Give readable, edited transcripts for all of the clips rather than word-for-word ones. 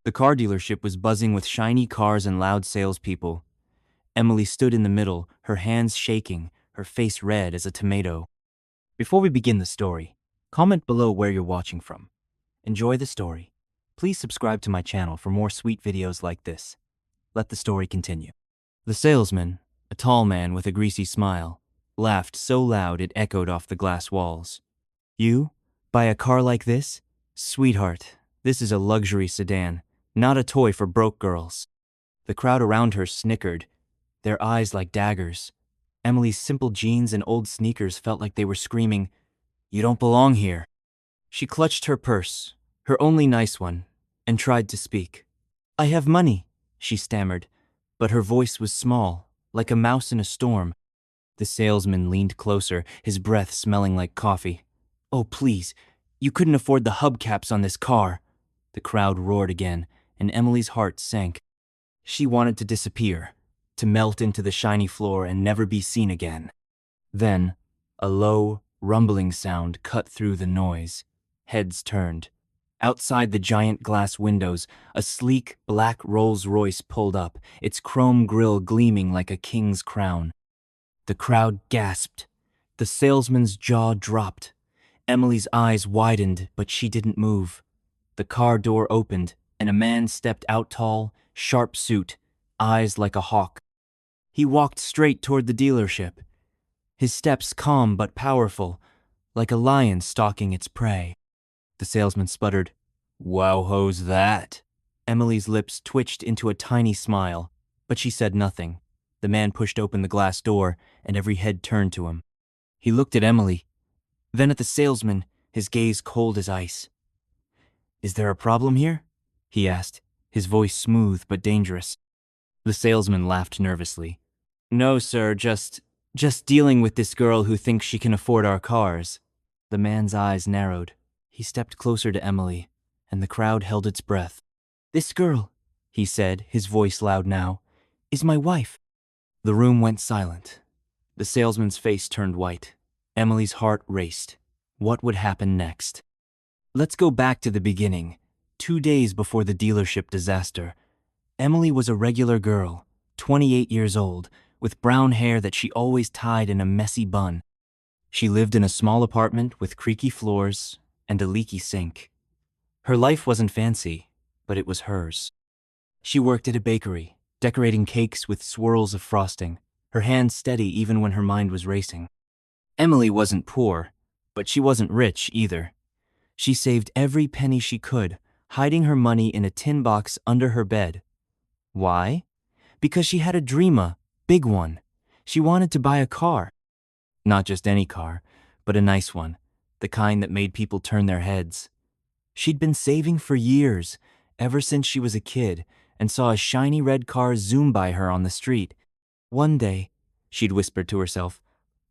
The car dealership was buzzing with shiny cars and loud salespeople. Emily stood in the middle, her hands shaking, her face red as a tomato. Before we begin the story, comment below where you're watching from. Enjoy the story. Please subscribe to my channel for more sweet videos like this. Let the story continue. The salesman, a tall man with a greasy smile, laughed so loud it echoed off the glass walls. You? Buy a car like this? Sweetheart, this is a luxury sedan, not a toy for broke girls. The crowd around her snickered, their eyes like daggers. Emily's simple jeans and old sneakers felt like they were screaming, "You don't belong here." She clutched her purse, her only nice one, and tried to speak. "I have money," she stammered, but her voice was small, like a mouse in a storm. The salesman leaned closer, his breath smelling like coffee. "Oh, please, you couldn't afford the hubcaps on this car." The crowd roared again, and Emily's heart sank. She wanted to disappear, to melt into the shiny floor and never be seen again. Then, a low, rumbling sound cut through the noise. Heads turned. Outside the giant glass windows, a sleek, black Rolls-Royce pulled up, its chrome grille gleaming like a king's crown. The crowd gasped. The salesman's jaw dropped. Emily's eyes widened, but she didn't move. The car door opened, and a man stepped out tall, sharp suit, eyes like a hawk. He walked straight toward the dealership, his steps calm but powerful, like a lion stalking its prey. The salesman sputtered, "Wow, ho's that?" Emily's lips twitched into a tiny smile, but she said nothing. The man pushed open the glass door, and every head turned to him. He looked at Emily, then at the salesman, his gaze cold as ice. "Is there a problem here?" he asked, his voice smooth but dangerous. The salesman laughed nervously. "No, sir, just dealing with this girl who thinks she can afford our cars." The man's eyes narrowed. He stepped closer to Emily, and the crowd held its breath. "This girl," he said, his voice loud now, "is my wife." The room went silent. The salesman's face turned white. Emily's heart raced. What would happen next? Let's go back to the beginning. 2 days before the dealership disaster, Emily was a regular girl, 28 years old, with brown hair that she always tied in a messy bun. She lived in a small apartment with creaky floors and a leaky sink. Her life wasn't fancy, but it was hers. She worked at a bakery, decorating cakes with swirls of frosting, her hands steady even when her mind was racing. Emily wasn't poor, but she wasn't rich either. She saved every penny she could, hiding her money in a tin box under her bed. Why? Because she had a dream, a big one. She wanted to buy a car. Not just any car, but a nice one, the kind that made people turn their heads. She'd been saving for years, ever since she was a kid, and saw a shiny red car zoom by her on the street. "One day," she'd whispered to herself,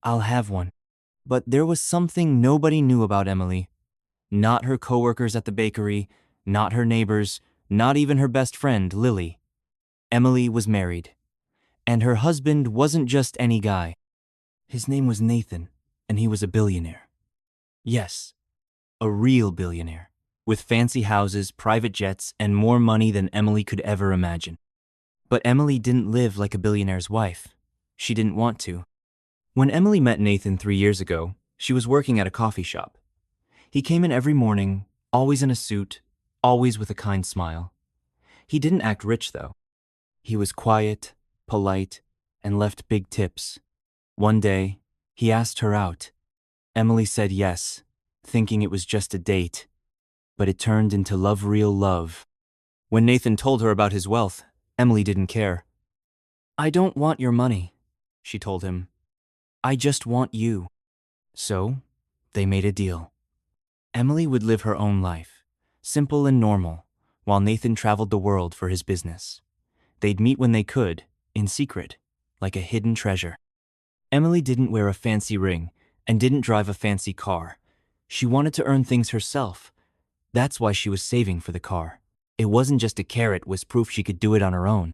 "I'll have one." But there was something nobody knew about Emily. Not her coworkers at the bakery, not her neighbors, not even her best friend, Lily. Emily was married, and her husband wasn't just any guy. His name was Nathan, and he was a billionaire. Yes, a real billionaire, with fancy houses, private jets, and more money than Emily could ever imagine. But Emily didn't live like a billionaire's wife. She didn't want to. When Emily met Nathan 3 years ago, she was working at a coffee shop. He came in every morning, always in a suit, always with a kind smile. He didn't act rich, though. He was quiet, polite, and left big tips. One day, he asked her out. Emily said yes, thinking it was just a date. But it turned into real love. When Nathan told her about his wealth, Emily didn't care. "I don't want your money," she told him. "I just want you." So, they made a deal. Emily would live her own life, simple and normal, while Nathan traveled the world for his business. They'd meet when they could, in secret, like a hidden treasure. Emily didn't wear a fancy ring and didn't drive a fancy car. She wanted to earn things herself. That's why she was saving for the car. It wasn't just a carrot, it was proof she could do it on her own.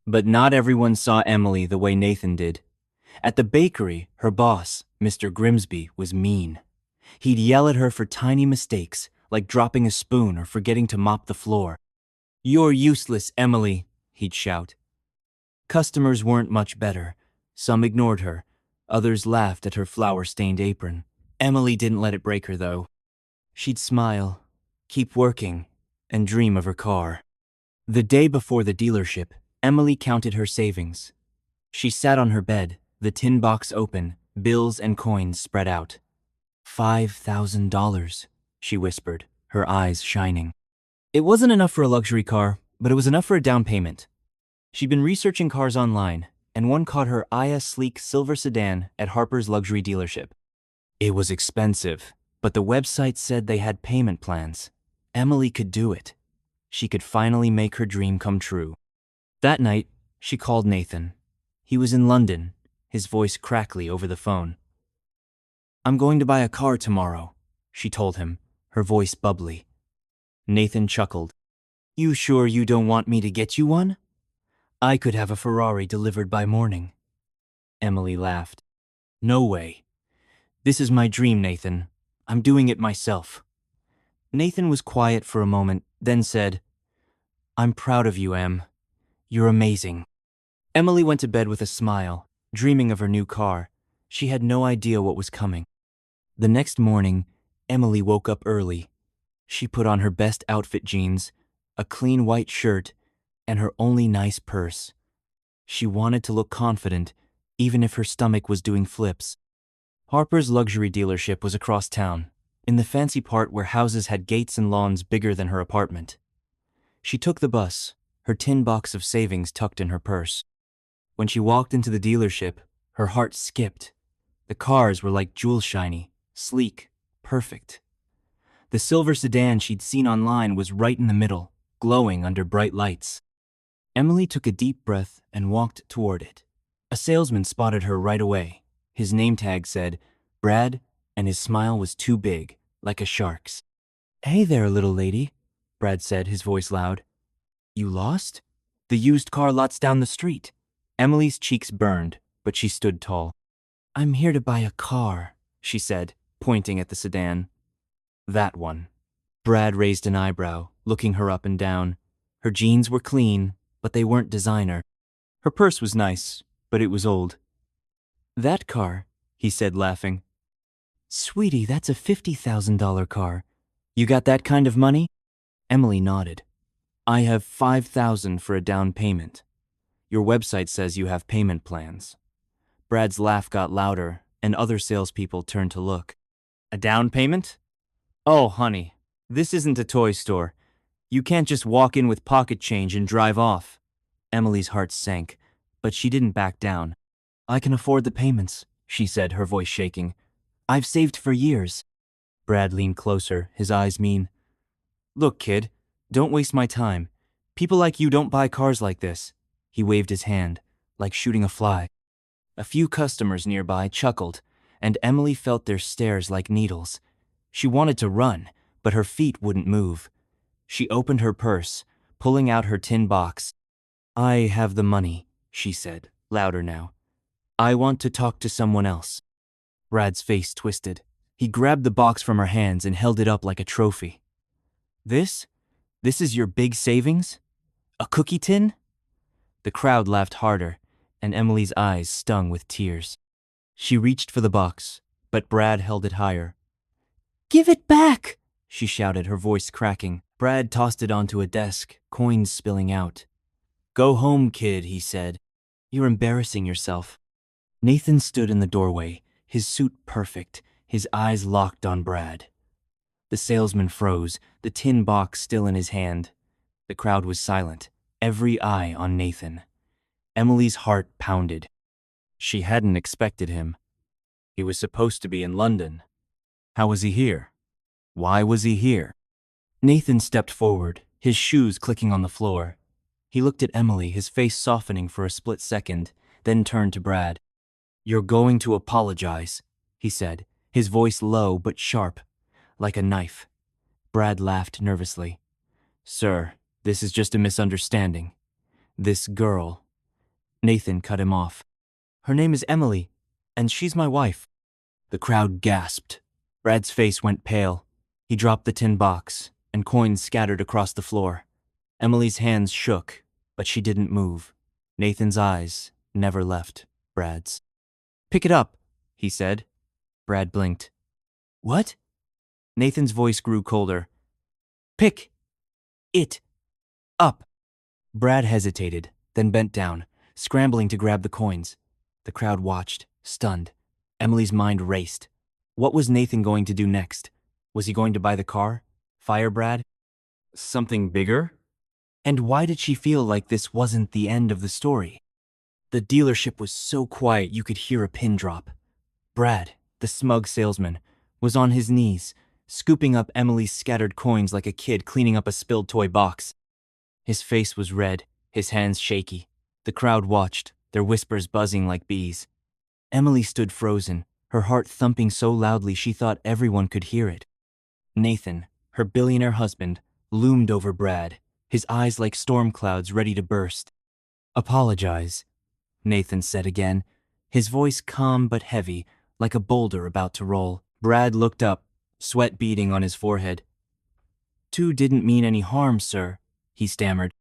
But not everyone saw Emily the way Nathan did. At the bakery, her boss, Mr. Grimsby, was mean. He'd yell at her for tiny mistakes, like dropping a spoon or forgetting to mop the floor. "You're useless, Emily," he'd shout. Customers weren't much better. Some ignored her. Others laughed at her flour-stained apron. Emily didn't let it break her, though. She'd smile, keep working, and dream of her car. The day before the dealership, Emily counted her savings. She sat on her bed, the tin box open, bills and coins spread out. $5,000, she whispered, her eyes shining. It wasn't enough for a luxury car, but it was enough for a down payment. She'd been researching cars online, and one caught her eye a sleek silver sedan at Harper's luxury dealership. It was expensive, but the website said they had payment plans. Emily could do it. She could finally make her dream come true. That night, she called Nathan. He was in London, his voice crackly over the phone. "I'm going to buy a car tomorrow," she told him, her voice bubbly. Nathan chuckled. "You sure you don't want me to get you one? I could have a Ferrari delivered by morning." Emily laughed. "No way. This is my dream, Nathan. I'm doing it myself." Nathan was quiet for a moment, then said, "I'm proud of you, Em. You're amazing." Emily went to bed with a smile, dreaming of her new car. She had no idea what was coming. The next morning, Emily woke up early. She put on her best outfit jeans, a clean white shirt, and her only nice purse. She wanted to look confident, even if her stomach was doing flips. Harper's luxury dealership was across town, in the fancy part where houses had gates and lawns bigger than her apartment. She took the bus, her tin box of savings tucked in her purse. When she walked into the dealership, her heart skipped. The cars were like jewel shiny, sleek, perfect. The silver sedan she'd seen online was right in the middle, glowing under bright lights. Emily took a deep breath and walked toward it. A salesman spotted her right away. His name tag said, Brad, and his smile was too big, like a shark's. "Hey there, little lady," Brad said, his voice loud. "You lost? The used car lot's down the street." Emily's cheeks burned, but she stood tall. "I'm here to buy a car," she said, pointing at the sedan. "That one." Brad raised an eyebrow, looking her up and down. Her jeans were clean, but they weren't designer. Her purse was nice, but it was old. "That car," he said, laughing. "Sweetie, that's a $50,000 car. You got that kind of money?" Emily nodded. "I have $5,000 for a down payment. Your website says you have payment plans." Brad's laugh got louder, and other salespeople turned to look. "A down payment? Oh, honey, this isn't a toy store. You can't just walk in with pocket change and drive off." Emily's heart sank, but she didn't back down. "I can afford the payments," she said, her voice shaking. "I've saved for years." Brad leaned closer, his eyes mean. "Look, kid, don't waste my time. People like you don't buy cars like this." He waved his hand, like shooting a fly. A few customers nearby chuckled, and Emily felt their stares like needles. She wanted to run, but her feet wouldn't move. She opened her purse, pulling out her tin box. "I have the money," she said, louder now. "I want to talk to someone else." Brad's face twisted. He grabbed the box from her hands and held it up like a trophy. This? This is your big savings? A cookie tin?" The crowd laughed harder, and Emily's eyes stung with tears. She reached for the box, but Brad held it higher. "Give it back!" she shouted, her voice cracking. Brad tossed it onto a desk, coins spilling out. "Go home, kid," he said. "You're embarrassing yourself." Nathan stood in the doorway, his suit perfect, his eyes locked on Brad. The salesman froze, the tin box still in his hand. The crowd was silent, every eye on Nathan. Emily's heart pounded. She hadn't expected him. He was supposed to be in London. How was he here? Why was he here? Nathan stepped forward, his shoes clicking on the floor. He looked at Emily, his face softening for a split second, then turned to Brad. "You're going to apologize," he said, his voice low but sharp, like a knife. Brad laughed nervously. "Sir, this is just a misunderstanding. This girl—" Nathan cut him off. "Her name is Emily, and she's my wife." The crowd gasped. Brad's face went pale. He dropped the tin box, and coins scattered across the floor. Emily's hands shook, but she didn't move. Nathan's eyes never left Brad's. "Pick it up," he said. Brad blinked. "What?" Nathan's voice grew colder. "Pick it up." Brad hesitated, then bent down, scrambling to grab the coins. The crowd watched, stunned. Emily's mind raced. What was Nathan going to do next? Was he going to buy the car? Fire Brad? Something bigger? And why did she feel like this wasn't the end of the story? The dealership was so quiet you could hear a pin drop. Brad, the smug salesman, was on his knees, scooping up Emily's scattered coins like a kid cleaning up a spilled toy box. His face was red, his hands shaky. The crowd watched, their whispers buzzing like bees. Emily stood frozen, her heart thumping so loudly she thought everyone could hear it. Nathan, her billionaire husband, loomed over Brad, his eyes like storm clouds ready to burst. "Apologize," Nathan said again, his voice calm but heavy, like a boulder about to roll. Brad looked up, sweat beading on his forehead. "Two didn't mean any harm, sir," he stammered.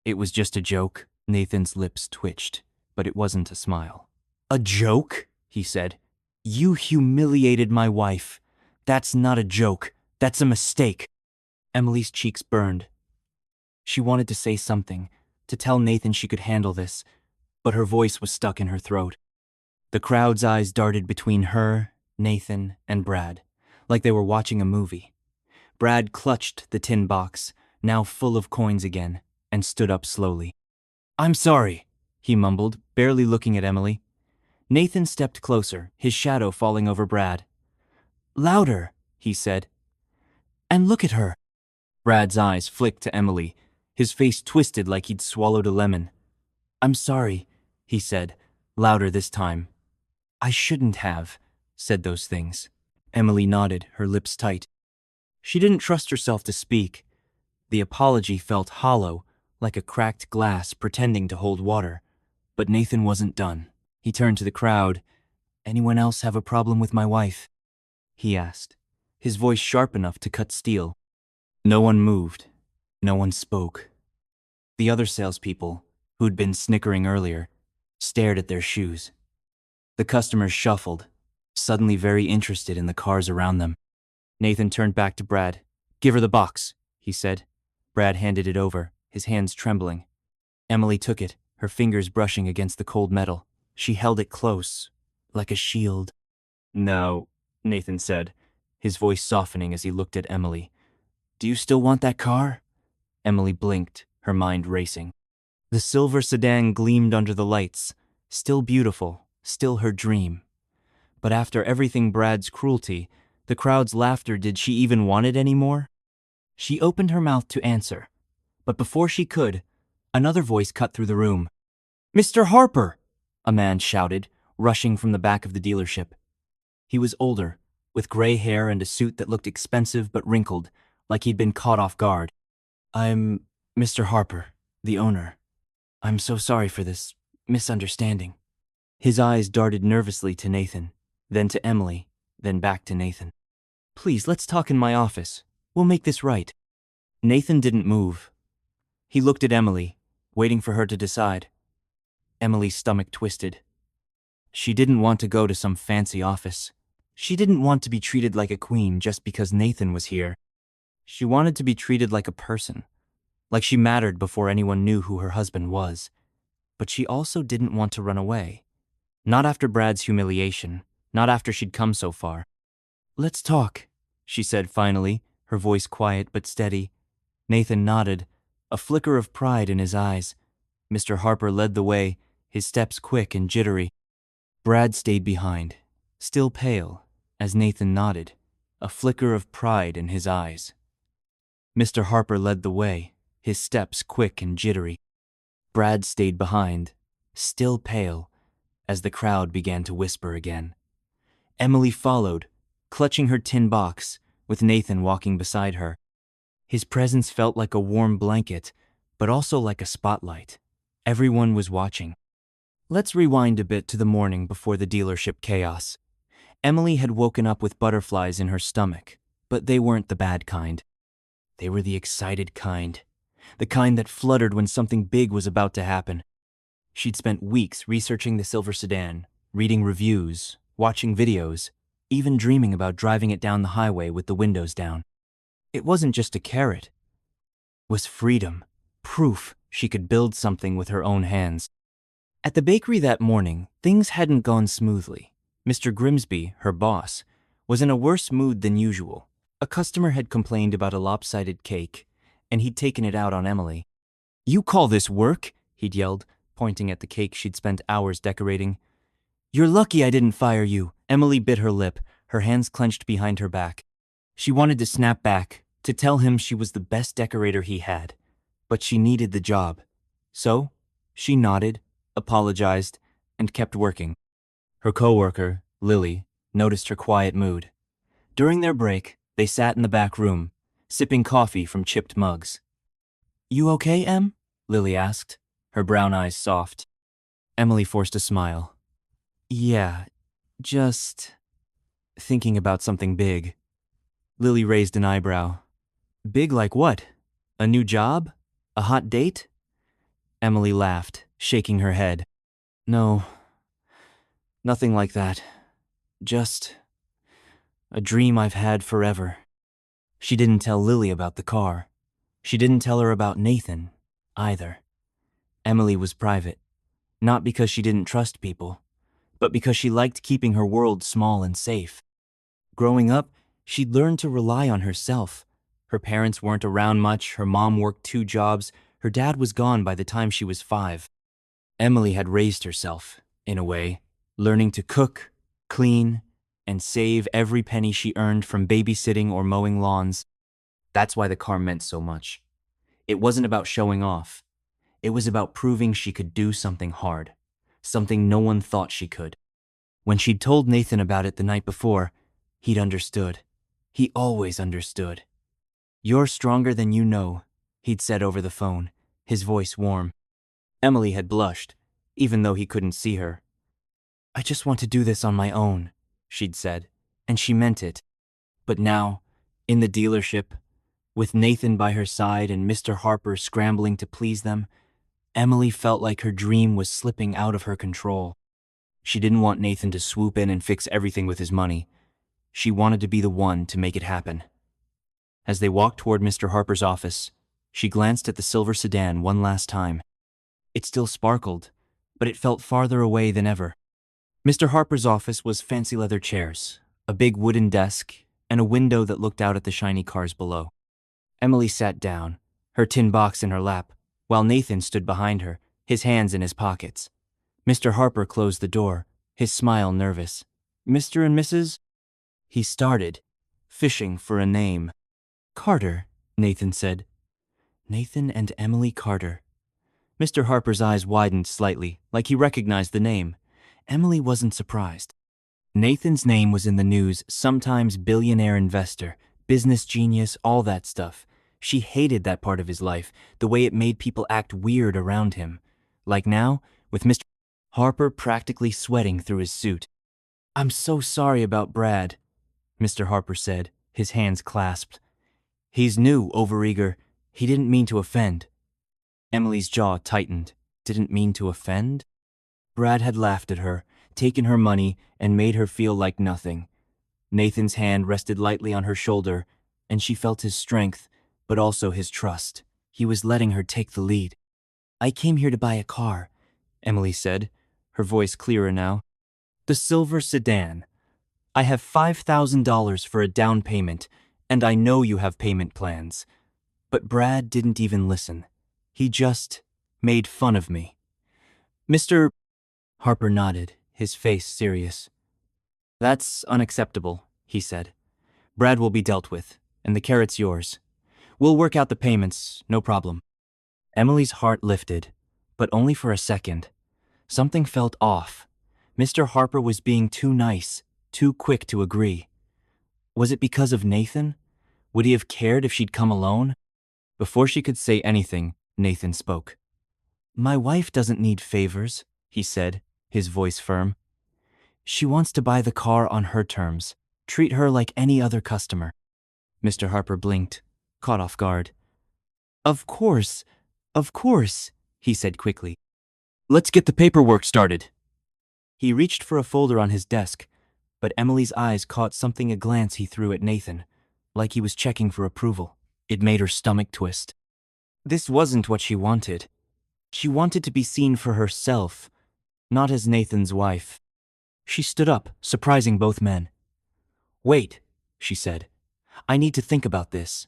"It was just a joke." Nathan's lips twitched, but it wasn't a smile. "A joke?" he said. "You humiliated my wife. That's not a joke. That's a mistake." Emily's cheeks burned. She wanted to say something, to tell Nathan she could handle this, but her voice was stuck in her throat. The crowd's eyes darted between her, Nathan, and Brad, like they were watching a movie. Brad clutched the tin box, now full of coins again, and stood up slowly. "I'm sorry," he mumbled, barely looking at Emily. Nathan stepped closer, his shadow falling over Brad. "Louder," he said. "And look at her." Brad's eyes flicked to Emily, his face twisted like he'd swallowed a lemon. "I'm sorry," he said, louder this time. "I shouldn't have said those things." Emily nodded, her lips tight. She didn't trust herself to speak. The apology felt hollow, like a cracked glass pretending to hold water. But Nathan wasn't done. He turned to the crowd. "Anyone else have a problem with my wife?" he asked, his voice sharp enough to cut steel. No one moved. No one spoke. The other salespeople, who'd been snickering earlier, stared at their shoes. The customers shuffled, suddenly very interested in the cars around them. Nathan turned back to Brad. "Give her the box," he said. Brad handed it over, his hands trembling. Emily took it, her fingers brushing against the cold metal. She held it close, like a shield. "No," Nathan said, his voice softening as he looked at Emily. "Do you still want that car?" Emily blinked, her mind racing. The silver sedan gleamed under the lights, still beautiful, still her dream. But after everything Brad's cruelty, the crowd's laughter, did she even want it anymore? She opened her mouth to answer, but before she could, another voice cut through the room. "Mr. Harper!" a man shouted, rushing from the back of the dealership. He was older, with gray hair and a suit that looked expensive but wrinkled, like he'd been caught off guard. "I'm Mr. Harper, the owner. I'm so sorry for this misunderstanding." His eyes darted nervously to Nathan, then to Emily, then back to Nathan. "Please, let's talk in my office. We'll make this right." Nathan didn't move. He looked at Emily, waiting for her to decide. Emily's stomach twisted. She didn't want to go to some fancy office. She didn't want to be treated like a queen just because Nathan was here. She wanted to be treated like a person, like she mattered before anyone knew who her husband was. But she also didn't want to run away. Not after Brad's humiliation, not after she'd come so far. "Let's talk," she said finally, her voice quiet but steady. Nathan nodded, a flicker of pride in his eyes. Mr. Harper led the way, his steps quick and jittery. Brad stayed behind, still pale, as Nathan nodded, a flicker of pride in his eyes. Mr. Harper led the way, his steps quick and jittery. Brad stayed behind, still pale, as the crowd began to whisper again. Emily followed, clutching her tin box, with Nathan walking beside her. His presence felt like a warm blanket, but also like a spotlight. Everyone was watching. Let's rewind a bit to the morning before the dealership chaos. Emily had woken up with butterflies in her stomach, but they weren't the bad kind. They were the excited kind. the kind that fluttered when something big was about to happen. She'd spent weeks researching the silver sedan, reading reviews, watching videos, even dreaming about driving it down the highway with the windows down. It wasn't just a carrot. It was freedom, proof she could build something with her own hands. At the bakery that morning, things hadn't gone smoothly. Mr. Grimsby, her boss, was in a worse mood than usual. A customer had complained about a lopsided cake, and he'd taken it out on Emily. "You call this work?" he'd yelled, pointing at the cake she'd spent hours decorating. "You're lucky I didn't fire you." Emily bit her lip, her hands clenched behind her back. She wanted to snap back, to tell him she was the best decorator he had, but she needed the job. So, she nodded, apologized, and kept working. Her coworker, Lily, noticed her quiet mood. During their break, they sat in the back room, sipping coffee from chipped mugs. "You okay, Em?" Lily asked, her brown eyes soft. Emily forced a smile. "Yeah, just thinking about something big." Lily raised an eyebrow. "Big like what? A new job? A hot date?" Emily laughed, shaking her head. "No, nothing like that. Just a dream I've had forever." She didn't tell Lily about the car. She didn't tell her about Nathan, either. Emily was private, not because she didn't trust people, but because she liked keeping her world small and safe. Growing up, she'd learned to rely on herself. Her parents weren't around much, her mom worked 2 jobs, her dad was gone by the time she was 5. Emily had raised herself, in a way, learning to cook, clean, and save every penny she earned from babysitting or mowing lawns. That's why the car meant so much. It wasn't about showing off. It was about proving she could do something hard, something no one thought she could. When she'd told Nathan about it the night before, he'd understood. He always understood. "You're stronger than you know," he'd said over the phone, his voice warm. Emily had blushed, even though he couldn't see her. "I just want to do this on my own," she'd said, and she meant it. But now, in the dealership, with Nathan by her side and Mr. Harper scrambling to please them, Emily felt like her dream was slipping out of her control. She didn't want Nathan to swoop in and fix everything with his money. She wanted to be the one to make it happen. As they walked toward Mr. Harper's office, she glanced at the silver sedan one last time. It still sparkled, but it felt farther away than ever. Mr. Harper's office was fancy leather chairs, a big wooden desk, and a window that looked out at the shiny cars below. Emily sat down, her tin box in her lap, while Nathan stood behind her, his hands in his pockets. Mr. Harper closed the door, his smile nervous. "Mr. and Mrs.?" He started, fishing for a name. "Carter," Nathan said. Nathan and Emily Carter. Mr. Harper's eyes widened slightly, like he recognized the name. Emily wasn't surprised. Nathan's name was in the news, sometimes billionaire investor, business genius, all that stuff. She hated that part of his life, the way it made people act weird around him. Like now, with Mr. Harper practically sweating through his suit. "I'm so sorry about Brad," Mr. Harper said, his hands clasped. "He's new, overeager. He didn't mean to offend." Emily's jaw tightened. Didn't mean to offend? Brad had laughed at her, taken her money, and made her feel like nothing. Nathan's hand rested lightly on her shoulder, and she felt his strength, but also his trust. He was letting her take the lead. "I came here to buy a car," Emily said, her voice clearer now. "The silver sedan. I have $5,000 for a down payment, and I know you have payment plans." But Brad didn't even listen. He just made fun of me. "Mr. Harper nodded, his face serious. "That's unacceptable," he said. "Brad will be dealt with, and the carrot's yours. We'll work out the payments, no problem." Emily's heart lifted, but only for a second. Something felt off. Mr. Harper was being too nice, too quick to agree. Was it because of Nathan? Would he have cared if she'd come alone? Before she could say anything, Nathan spoke. "My wife doesn't need favors," he said, his voice firm. "She wants to buy the car on her terms. Treat her like any other customer." Mr. Harper blinked, caught off guard. Of course, of course, he said quickly. Let's get the paperwork started. He reached for a folder on his desk, but Emily's eyes caught something a glance he threw at Nathan, like he was checking for approval. It made her stomach twist. This wasn't what she wanted. She wanted to be seen for herself, not as Nathan's wife. She stood up, surprising both men. Wait, she said. I need to think about this.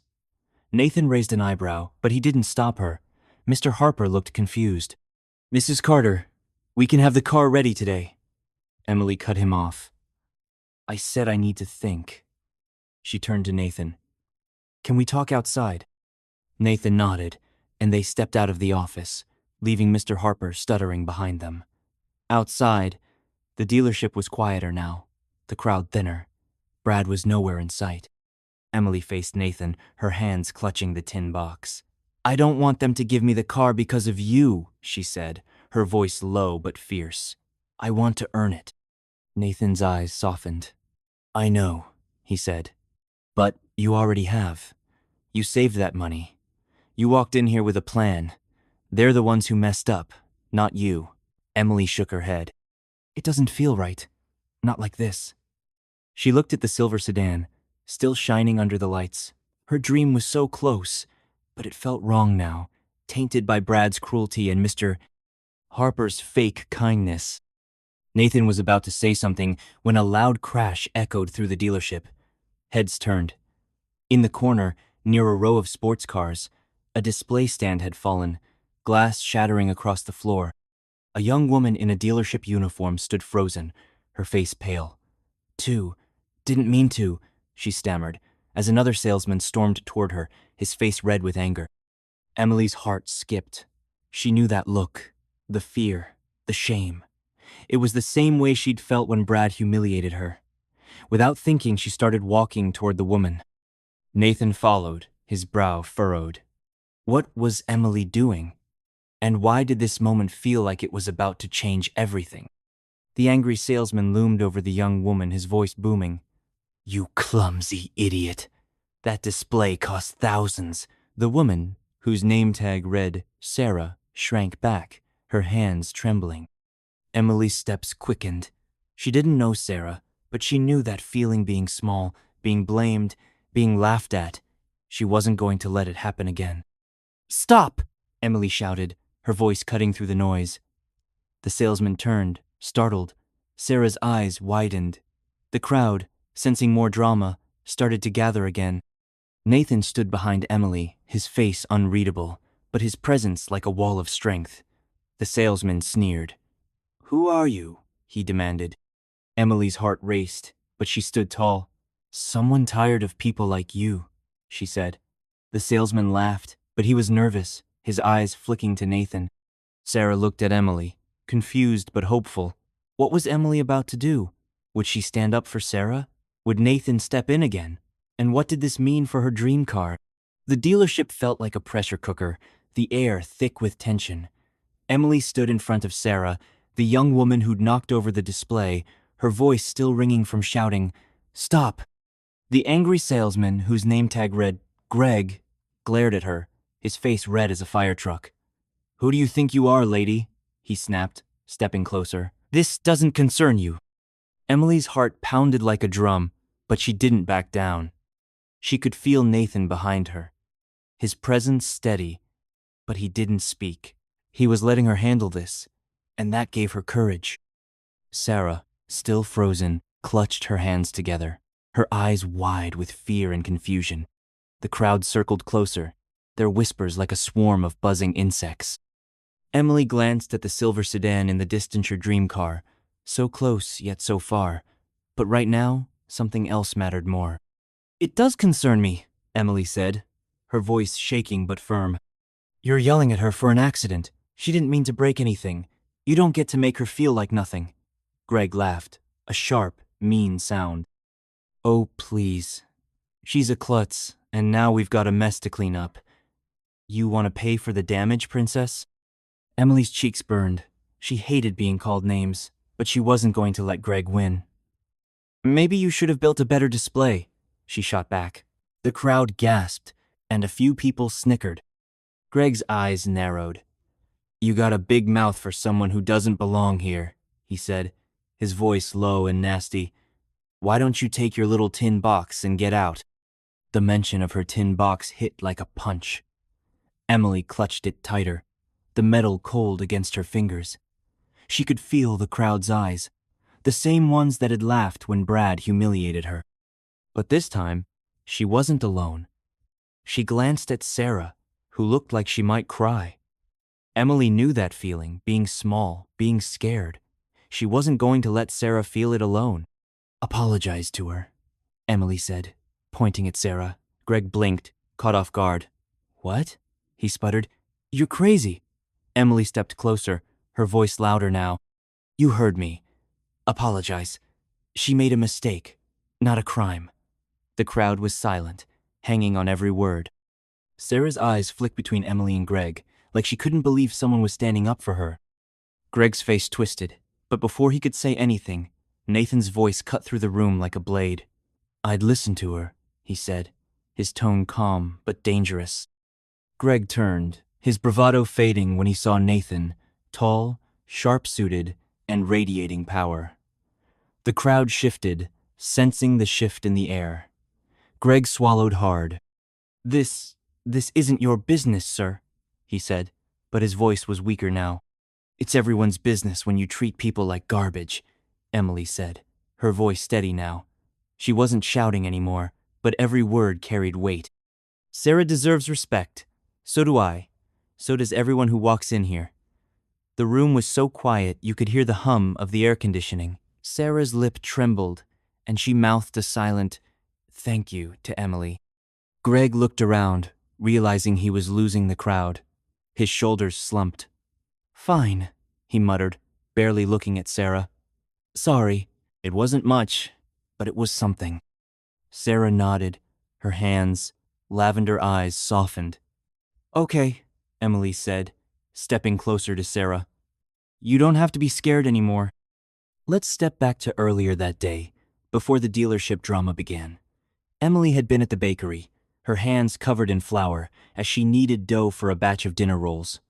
Nathan raised an eyebrow, but he didn't stop her. Mr. Harper looked confused. Mrs. Carter, we can have the car ready today. Emily cut him off. I said I need to think. She turned to Nathan. Can we talk outside? Nathan nodded, and they stepped out of the office, leaving Mr. Harper stuttering behind them. Outside, the dealership was quieter now, the crowd thinner. Brad was nowhere in sight. Emily faced Nathan, her hands clutching the tin box. I don't want them to give me the car because of you, she said, her voice low but fierce. I want to earn it. Nathan's eyes softened. I know, he said. But you already have. You saved that money. You walked in here with a plan. They're the ones who messed up, not you. Emily shook her head. It doesn't feel right. Not like this. She looked at the silver sedan, still shining under the lights. Her dream was so close, but it felt wrong now, tainted by Brad's cruelty and Mr. Harper's fake kindness. Nathan was about to say something when a loud crash echoed through the dealership. Heads turned. In the corner, near a row of sports cars, a display stand had fallen, glass shattering across the floor. A young woman in a dealership uniform stood frozen, her face pale. Didn't mean to, she stammered, as another salesman stormed toward her, his face red with anger. Emily's heart skipped. She knew that look, the fear, the shame. It was the same way she'd felt when Brad humiliated her. Without thinking, she started walking toward the woman. Nathan followed, his brow furrowed. What was Emily doing? And why did this moment feel like it was about to change everything? The angry salesman loomed over the young woman, his voice booming. You clumsy idiot. That display cost thousands. The woman, whose name tag read Sarah, shrank back, her hands trembling. Emily's steps quickened. She didn't know Sarah, but she knew that feeling being small, being blamed, being laughed at. She wasn't going to let it happen again. Stop! Emily shouted, her voice cutting through the noise. The salesman turned, startled. Sarah's eyes widened. The crowd, sensing more drama, started to gather again. Nathan stood behind Emily, his face unreadable, but his presence like a wall of strength. The salesman sneered. Who are you? He demanded. Emily's heart raced, but she stood tall. Someone tired of people like you, she said. The salesman laughed, but he was nervous, his eyes flicking to Nathan. Sarah looked at Emily, confused but hopeful. What was Emily about to do? Would she stand up for Sarah? Would Nathan step in again? And what did this mean for her dream car? The dealership felt like a pressure cooker, the air thick with tension. Emily stood in front of Sarah, the young woman who'd knocked over the display, her voice still ringing from shouting, Stop! The angry salesman, whose name tag read Greg, glared at her, his face red as a fire truck. Who do you think you are, lady? He snapped, stepping closer. This doesn't concern you. Emily's heart pounded like a drum, but she didn't back down. She could feel Nathan behind her, his presence steady, but he didn't speak. He was letting her handle this, and that gave her courage. Sarah, still frozen, clutched her hands together, her eyes wide with fear and confusion. The crowd circled closer, their whispers like a swarm of buzzing insects. Emily glanced at the silver sedan in the distance, her dream car, so close yet so far. But right now, something else mattered more. It does concern me, Emily said, her voice shaking but firm. You're yelling at her for an accident. She didn't mean to break anything. You don't get to make her feel like nothing. Greg laughed, a sharp, mean sound. Oh, please. She's a klutz, and now we've got a mess to clean up. You want to pay for the damage, princess? Emily's cheeks burned. She hated being called names, but she wasn't going to let Greg win. Maybe you should have built a better display, she shot back. The crowd gasped, and a few people snickered. Greg's eyes narrowed. "You got a big mouth for someone who doesn't belong here," he said, his voice low and nasty. "Why don't you take your little tin box and get out?" The mention of her tin box hit like a punch. Emily clutched it tighter, the metal cold against her fingers. She could feel the crowd's eyes, the same ones that had laughed when Brad humiliated her. But this time, she wasn't alone. She glanced at Sarah, who looked like she might cry. Emily knew that feeling, being small, being scared. She wasn't going to let Sarah feel it alone. "Apologize to her," Emily said, pointing at Sarah. Greg blinked, caught off guard. "What?" he sputtered. "You're crazy." Emily stepped closer, her voice louder now. "You heard me. Apologize. She made a mistake, not a crime." The crowd was silent, hanging on every word. Sarah's eyes flicked between Emily and Greg, like she couldn't believe someone was standing up for her. Greg's face twisted, but before he could say anything, Nathan's voice cut through the room like a blade. "I'd listen to her," he said, his tone calm but dangerous. Greg turned, his bravado fading when he saw Nathan, tall, sharp-suited, and radiating power. The crowd shifted, sensing the shift in the air. Greg swallowed hard. This isn't your business, sir," he said, but his voice was weaker now. "It's everyone's business when you treat people like garbage," Emily said, her voice steady now. She wasn't shouting anymore, but every word carried weight. "Sarah deserves respect. So do I. So does everyone who walks in here." The room was so quiet you could hear the hum of the air conditioning. Sarah's lip trembled, and she mouthed a silent "thank you" to Emily. Greg looked around, realizing he was losing the crowd. His shoulders slumped. "Fine," he muttered, barely looking at Sarah. "Sorry. It wasn't much, but it was something." Sarah nodded, her hands, lavender eyes softened. "Okay," Emily said, stepping closer to Sarah. "You don't have to be scared anymore." Let's step back to earlier that day, before the dealership drama began. Emily had been at the bakery, her hands covered in flour, as she kneaded dough for a batch of dinner rolls.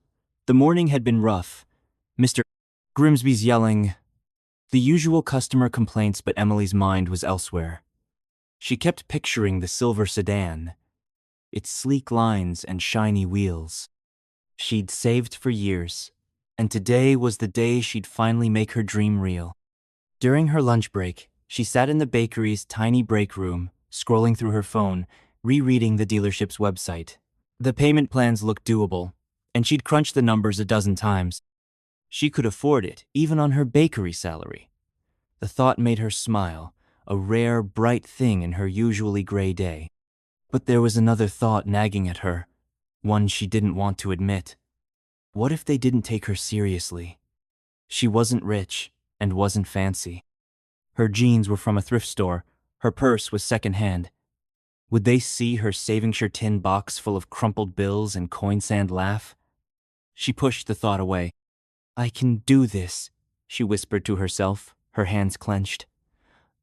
The morning had been rough. Mr. Grimsby's yelling, the usual customer complaints, but Emily's mind was elsewhere. She kept picturing the silver sedan, its sleek lines and shiny wheels. She'd saved for years, and today was the day she'd finally make her dream real. During her lunch break, she sat in the bakery's tiny break room, scrolling through her phone, rereading the dealership's website. The payment plans looked doable, and she'd crunched the numbers a dozen times. She could afford it, even on her bakery salary. The thought made her smile, a rare, bright thing in her usually gray day. But there was another thought nagging at her, one she didn't want to admit. What if they didn't take her seriously? She wasn't rich and wasn't fancy. Her jeans were from a thrift store, her purse was secondhand. Would they see her savings tin box full of crumpled bills and coin sand laugh? She pushed the thought away. "I can do this," she whispered to herself, her hands clenched.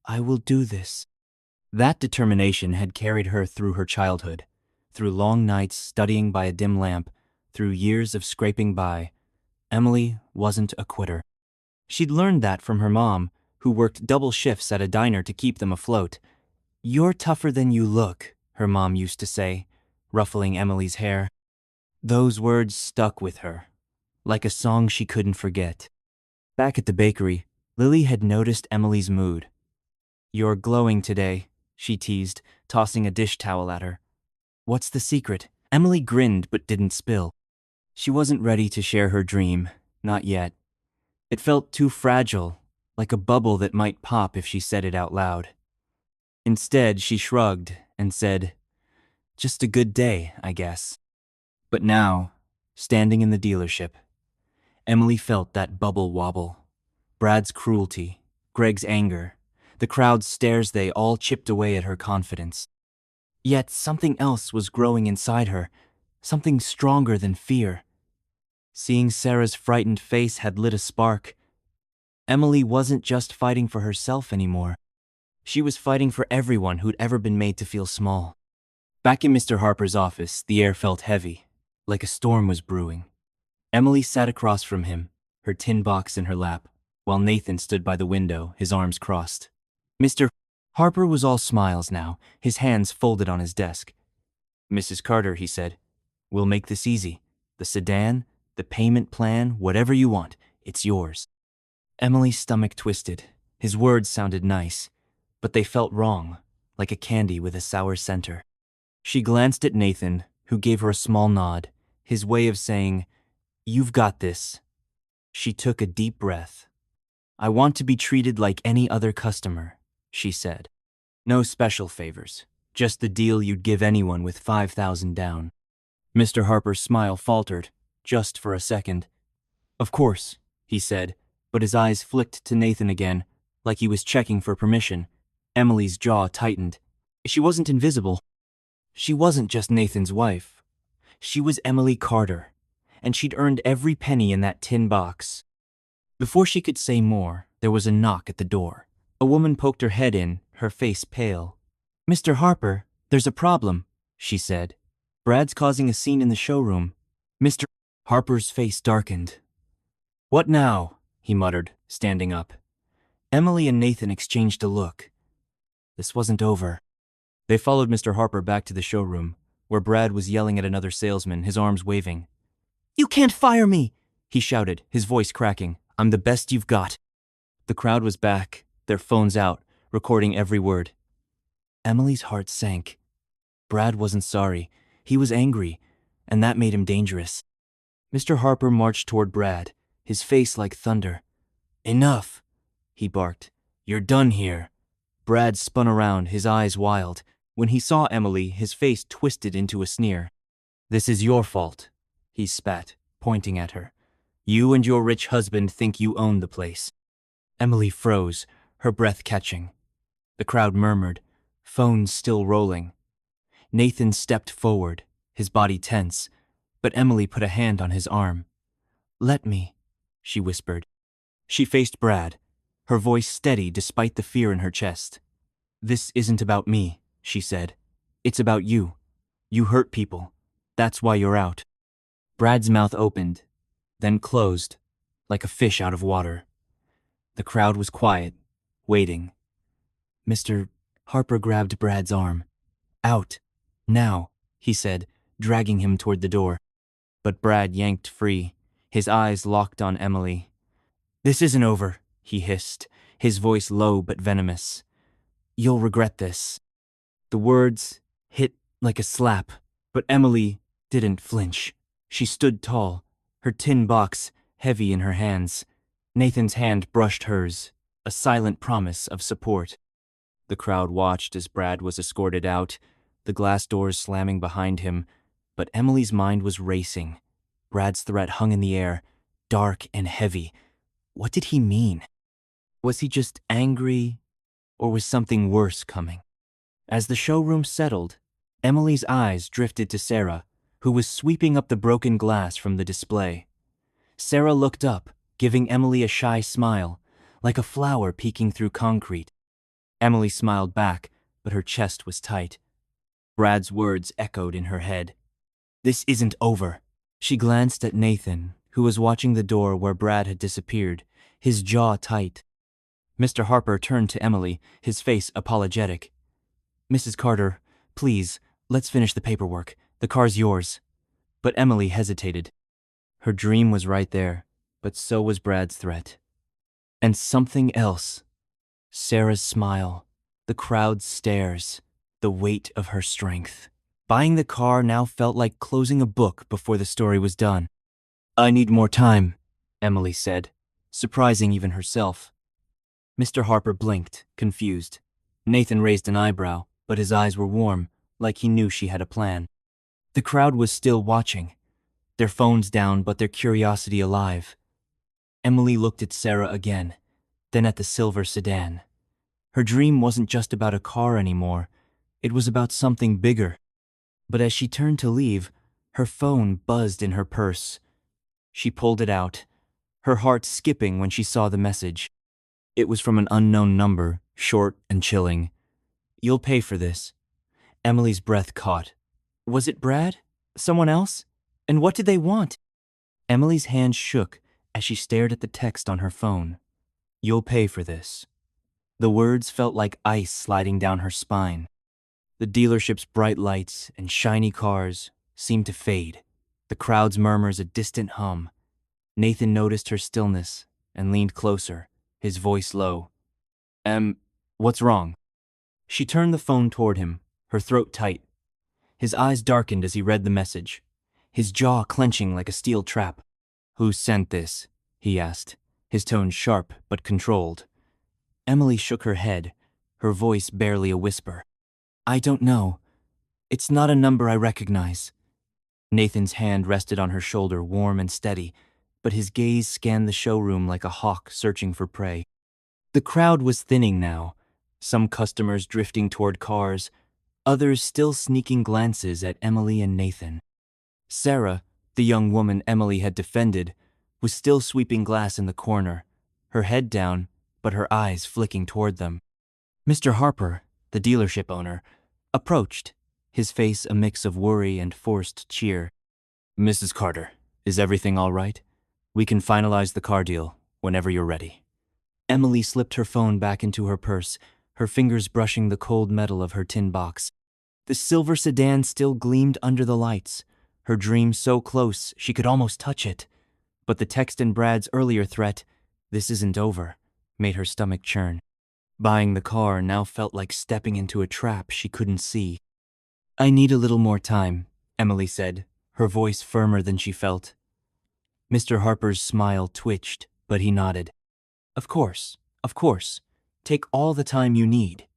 "I will do this." That determination had carried her through her childhood, through long nights studying by a dim lamp, through years of scraping by. Emily wasn't a quitter. She'd learned that from her mom, who worked double shifts at a diner to keep them afloat. "You're tougher than you look," her mom used to say, ruffling Emily's hair. Those words stuck with her, like a song she couldn't forget. Back at the bakery, Lily had noticed Emily's mood. "You're glowing today," she teased, tossing a dish towel at her. "What's the secret?" Emily grinned but didn't spill. She wasn't ready to share her dream, not yet. It felt too fragile, like a bubble that might pop if she said it out loud. Instead, she shrugged and said, "Just a good day, I guess." But now, standing in the dealership, Emily felt that bubble wobble. Brad's cruelty, Greg's anger, the crowd's stares, they all chipped away at her confidence. Yet something else was growing inside her, something stronger than fear. Seeing Sarah's frightened face had lit a spark. Emily wasn't just fighting for herself anymore. She was fighting for everyone who'd ever been made to feel small. Back in Mr. Harper's office, the air felt heavy, like a storm was brewing. Emily sat across from him, her tin box in her lap, while Nathan stood by the window, his arms crossed. Mr. Harper was all smiles now, his hands folded on his desk. "Mrs. Carter," he said, "we'll make this easy. The sedan, the payment plan, whatever you want, it's yours." Emily's stomach twisted. His words sounded nice, but they felt wrong, like a candy with a sour center. She glanced at Nathan, who gave her a small nod, his way of saying, "You've got this." She took a deep breath. "I want to be treated like any other customer," she said. "No special favors, just the deal you'd give anyone with 5,000 down." Mr. Harper's smile faltered, just for a second. "Of course," he said, but his eyes flicked to Nathan again, like he was checking for permission. Emily's jaw tightened. She wasn't invisible. She wasn't just Nathan's wife. She was Emily Carter, and she'd earned every penny in that tin box. Before she could say more, there was a knock at the door. A woman poked her head in, her face pale. "Mr. Harper, there's a problem," she said. "Brad's causing a scene in the showroom." Mr. Harper's face darkened. "What now?" he muttered, standing up. Emily and Nathan exchanged a look. This wasn't over. They followed Mr. Harper back to the showroom, where Brad was yelling at another salesman, his arms waving. "You can't fire me!" he shouted, his voice cracking. "I'm the best you've got." The crowd was back, their phones out, recording every word. Emily's heart sank. Brad wasn't sorry. He was angry, and that made him dangerous. Mr. Harper marched toward Brad, his face like thunder. "Enough," he barked. "You're done here." Brad spun around, his eyes wild. When he saw Emily, his face twisted into a sneer. "This is your fault," he spat, pointing at her. "You and your rich husband think you own the place." Emily froze, her breath catching. The crowd murmured, phones still rolling. Nathan stepped forward, his body tense, but Emily put a hand on his arm. "Let me," she whispered. She faced Brad, her voice steady despite the fear in her chest. "This isn't about me," she said. "It's about you. You hurt people. That's why you're out." Brad's mouth opened, then closed, like a fish out of water. The crowd was quiet, waiting. Mr. Harper grabbed Brad's arm. "Out. Now," he said, dragging him toward the door. But Brad yanked free, his eyes locked on Emily. "This isn't over," he hissed, his voice low but venomous. "You'll regret this." The words hit like a slap, but Emily didn't flinch. She stood tall, her tin box heavy in her hands. Nathan's hand brushed hers, a silent promise of support. The crowd watched as Brad was escorted out, the glass doors slamming behind him, but Emily's mind was racing. Brad's threat hung in the air, dark and heavy. What did he mean? Was he just angry, or was something worse coming? As the showroom settled, Emily's eyes drifted to Sarah, who was sweeping up the broken glass from the display. Sarah looked up, giving Emily a shy smile, like a flower peeking through concrete. Emily smiled back, but her chest was tight. Brad's words echoed in her head. "This isn't over." She glanced at Nathan, who was watching the door where Brad had disappeared, his jaw tight. Mr. Harper turned to Emily, his face apologetic. "Mrs. Carter, please, let's finish the paperwork. The car's yours." But Emily hesitated. Her dream was right there, but so was Brad's threat. And something else. Sarah's smile, the crowd's stares, the weight of her strength. Buying the car now felt like closing a book before the story was done. "I need more time," Emily said, surprising even herself. Mr. Harper blinked, confused. Nathan raised an eyebrow, but his eyes were warm, like he knew she had a plan. The crowd was still watching, their phones down but their curiosity alive. Emily looked at Sarah again, then at the silver sedan. Her dream wasn't just about a car anymore, it was about something bigger. But as she turned to leave, her phone buzzed in her purse. She pulled it out, her heart skipping when she saw the message. It was from an unknown number, short and chilling. "You'll pay for this." Emily's breath caught. Was it Brad? Someone else? And what did they want? Emily's hand shook as she stared at the text on her phone. You'll pay for this. The words felt like ice sliding down her spine. The dealership's bright lights and shiny cars seemed to fade. The crowd's murmurs a distant hum. Nathan noticed her stillness and leaned closer, his voice low. What's wrong? She turned the phone toward him, her throat tight. His eyes darkened as he read the message, his jaw clenching like a steel trap. Who sent this? He asked, his tone sharp but controlled. Emily shook her head, her voice barely a whisper. I don't know. It's not a number I recognize. Nathan's hand rested on her shoulder, warm and steady, but his gaze scanned the showroom like a hawk searching for prey. The crowd was thinning now, some customers drifting toward cars, others still sneaking glances at Emily and Nathan. Sarah, the young woman Emily had defended, was still sweeping glass in the corner, her head down, but her eyes flicking toward them. Mr. Harper, the dealership owner, approached, his face a mix of worry and forced cheer. Mrs. Carter, is everything all right? We can finalize the car deal whenever you're ready. Emily slipped her phone back into her purse, her fingers brushing the cold metal of her tin box. The silver sedan still gleamed under the lights, her dream so close she could almost touch it. But the text in Brad's earlier threat, "This isn't over," made her stomach churn. Buying the car now felt like stepping into a trap she couldn't see. I need a little more time, Emily said, her voice firmer than she felt. Mr. Harper's smile twitched, but he nodded. Of course. Take all the time you need.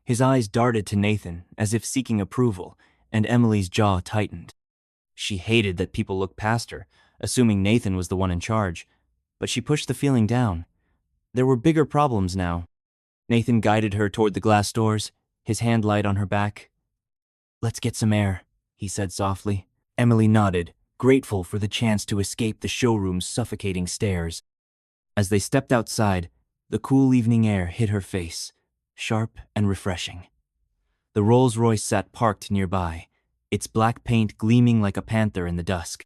His eyes darted to Nathan, as if seeking approval, and Emily's jaw tightened. She hated that people looked past her, assuming Nathan was the one in charge, but she pushed the feeling down. There were bigger problems now. Nathan guided her toward the glass doors, his hand light on her back. Let's get some air, he said softly. Emily nodded, grateful for the chance to escape the showroom's suffocating stares. As they stepped outside, the cool evening air hit her face, sharp and refreshing. The Rolls-Royce sat parked nearby, its black paint gleaming like a panther in the dusk.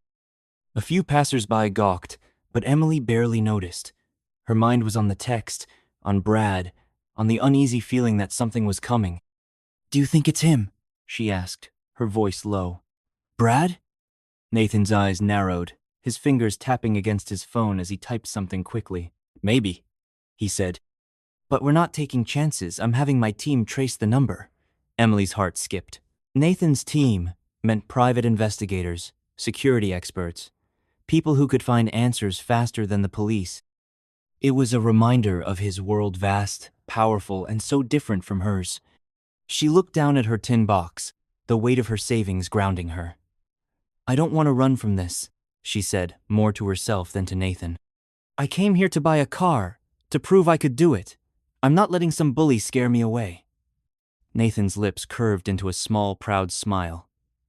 A few passers-by gawked, but Emily barely noticed. Her mind was on the text, on Brad, on the uneasy feeling that something was coming. Do you think it's him? She asked, her voice low. Brad? Nathan's eyes narrowed, his fingers tapping against his phone as he typed something quickly. Maybe, he said. But we're not taking chances. I'm having my team trace the number. Emily's heart skipped. Nathan's team meant private investigators, security experts, people who could find answers faster than the police. It was a reminder of his world, vast, powerful, and so different from hers. She looked down at her tin box, the weight of her savings grounding her. I don't want to run from this, she said, more to herself than to Nathan. I came here to buy a car, to prove I could do it. I'm not letting some bully scare me away. Nathan's lips curved into a small, proud smile.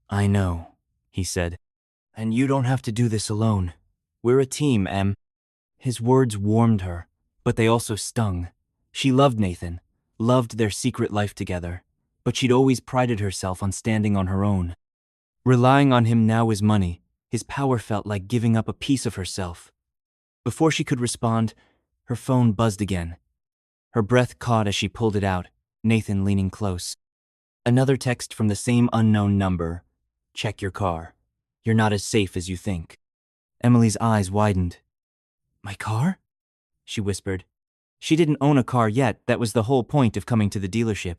I know, he said. And you don't have to do this alone. We're a team, Em. His words warmed her, but they also stung. She loved Nathan, loved their secret life together, but she'd always prided herself on standing on her own. Relying on him now was money. His power felt like giving up a piece of herself. Before she could respond, her phone buzzed again. Her breath caught as she pulled it out, Nathan leaning close. Another text from the same unknown number. Check your car. You're not as safe as you think. Emily's eyes widened. My car? She whispered. She didn't own a car yet. That was the whole point of coming to the dealership.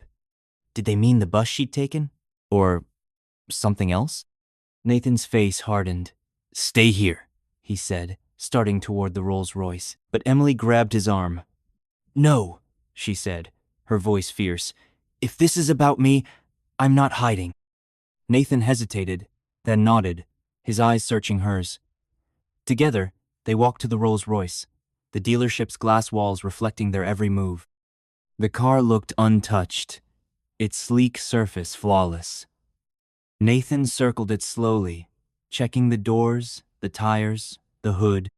Did they mean the bus she'd taken? Or something else? Nathan's face hardened. Stay here, he said, starting toward the Rolls-Royce. But Emily grabbed his arm. No, she said, her voice fierce. If this is about me, I'm not hiding. Nathan hesitated, then nodded, his eyes searching hers. Together, they walked to the Rolls-Royce, the dealership's glass walls reflecting their every move. The car looked untouched, its sleek surface flawless. Nathan circled it slowly, checking the doors, the tires, the hood.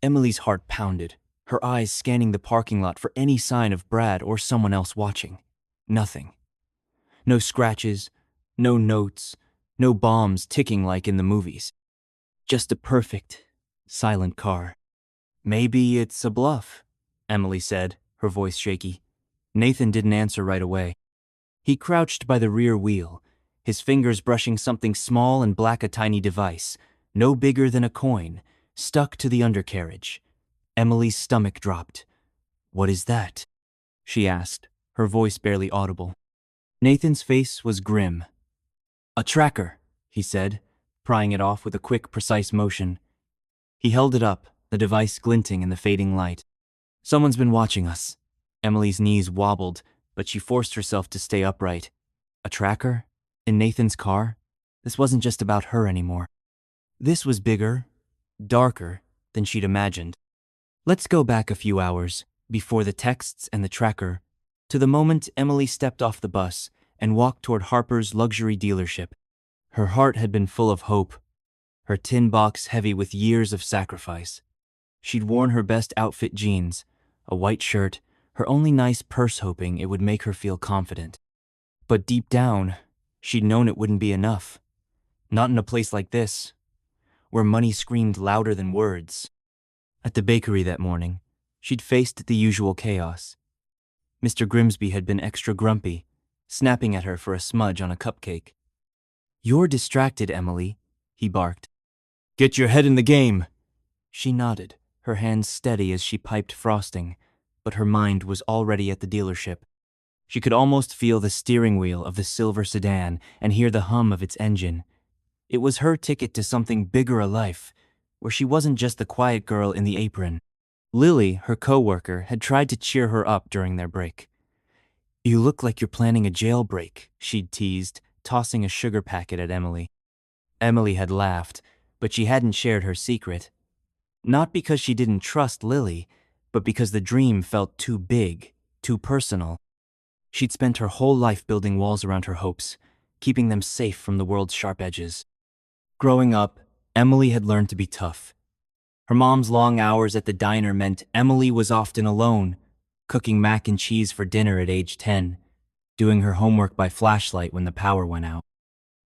Emily's heart pounded, her eyes scanning the parking lot for any sign of Brad or someone else watching. Nothing. No scratches, no notes, no bombs ticking like in the movies. Just a perfect, silent car. Maybe it's a bluff, Emily said, her voice shaky. Nathan didn't answer right away. He crouched by the rear wheel, his fingers brushing something small and black, a tiny device, no bigger than a coin, stuck to the undercarriage. Emily's stomach dropped. "What is that?" she asked, her voice barely audible. Nathan's face was grim. "A tracker," he said, prying it off with a quick, precise motion. He held it up, the device glinting in the fading light. "Someone's been watching us." Emily's knees wobbled, but she forced herself to stay upright. A tracker? In Nathan's car? This wasn't just about her anymore. This was bigger, darker than she'd imagined. Let's go back a few hours, before the texts and the tracker, to the moment Emily stepped off the bus and walked toward Harper's luxury dealership. Her heart had been full of hope, her tin box heavy with years of sacrifice. She'd worn her best outfit jeans, a white shirt, her only nice purse, hoping it would make her feel confident. But deep down, she'd known it wouldn't be enough. Not in a place like this, where money screamed louder than words. At the bakery that morning, she'd faced the usual chaos. Mr. Grimsby had been extra grumpy, snapping at her for a smudge on a cupcake. "You're distracted, Emily," he barked. "Get your head in the game." She nodded, her hands steady as she piped frosting, but her mind was already at the dealership. She could almost feel the steering wheel of the silver sedan and hear the hum of its engine. It was her ticket to something bigger, a life, where she wasn't just the quiet girl in the apron. Lily, her co-worker, had tried to cheer her up during their break. "You look like you're planning a jailbreak," she'd teased, tossing a sugar packet at Emily. Emily had laughed, but she hadn't shared her secret. Not because she didn't trust Lily, but because the dream felt too big, too personal. She'd spent her whole life building walls around her hopes, keeping them safe from the world's sharp edges. Growing up, Emily had learned to be tough. Her mom's long hours at the diner meant Emily was often alone, cooking mac and cheese for dinner at age 10, doing her homework by flashlight when the power went out.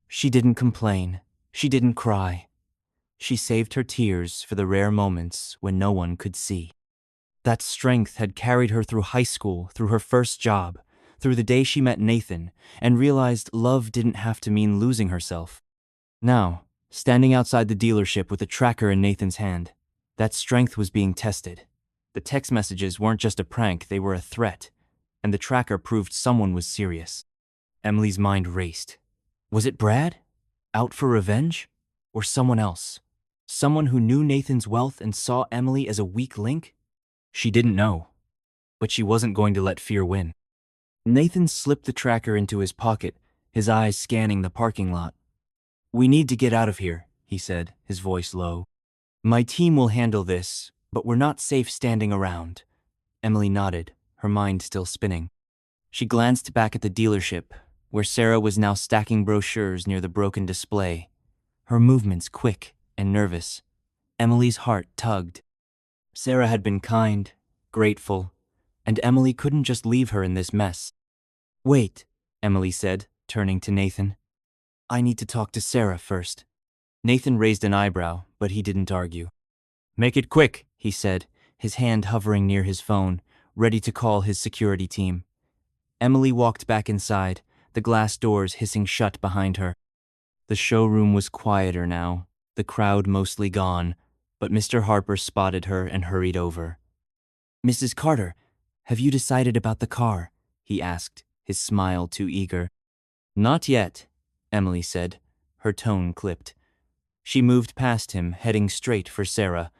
She didn't complain. She didn't cry. She saved her tears for the rare moments when no one could see. That strength had carried her through high school, through her first job, through the day she met Nathan and realized love didn't have to mean losing herself. Now, standing outside the dealership with a tracker in Nathan's hand, that strength was being tested. The text messages weren't just a prank, they were a threat, and the tracker proved someone was serious. Emily's mind raced. Was it Brad? Out for revenge? Or someone else? Someone who knew Nathan's wealth and saw Emily as a weak link? She didn't know, but she wasn't going to let fear win. Nathan slipped the tracker into his pocket, his eyes scanning the parking lot. "We need to get out of here," he said, his voice low. "My team will handle this, but we're not safe standing around." Emily nodded, her mind still spinning. She glanced back at the dealership, where Sarah was now stacking brochures near the broken display, her movements quick and nervous. Emily's heart tugged. Sarah had been kind, grateful, and Emily couldn't just leave her in this mess. "Wait," Emily said, turning to Nathan. "I need to talk to Sarah first." Nathan raised an eyebrow, but he didn't argue. "Make it quick," he said, his hand hovering near his phone, ready to call his security team. Emily walked back inside, the glass doors hissing shut behind her. The showroom was quieter now, the crowd mostly gone, but Mr. Harper spotted her and hurried over. "Mrs. Carter, have you decided about the car?" he asked, his smile too eager. "Not yet," Emily said, her tone clipped. She moved past him, heading straight for Sarah.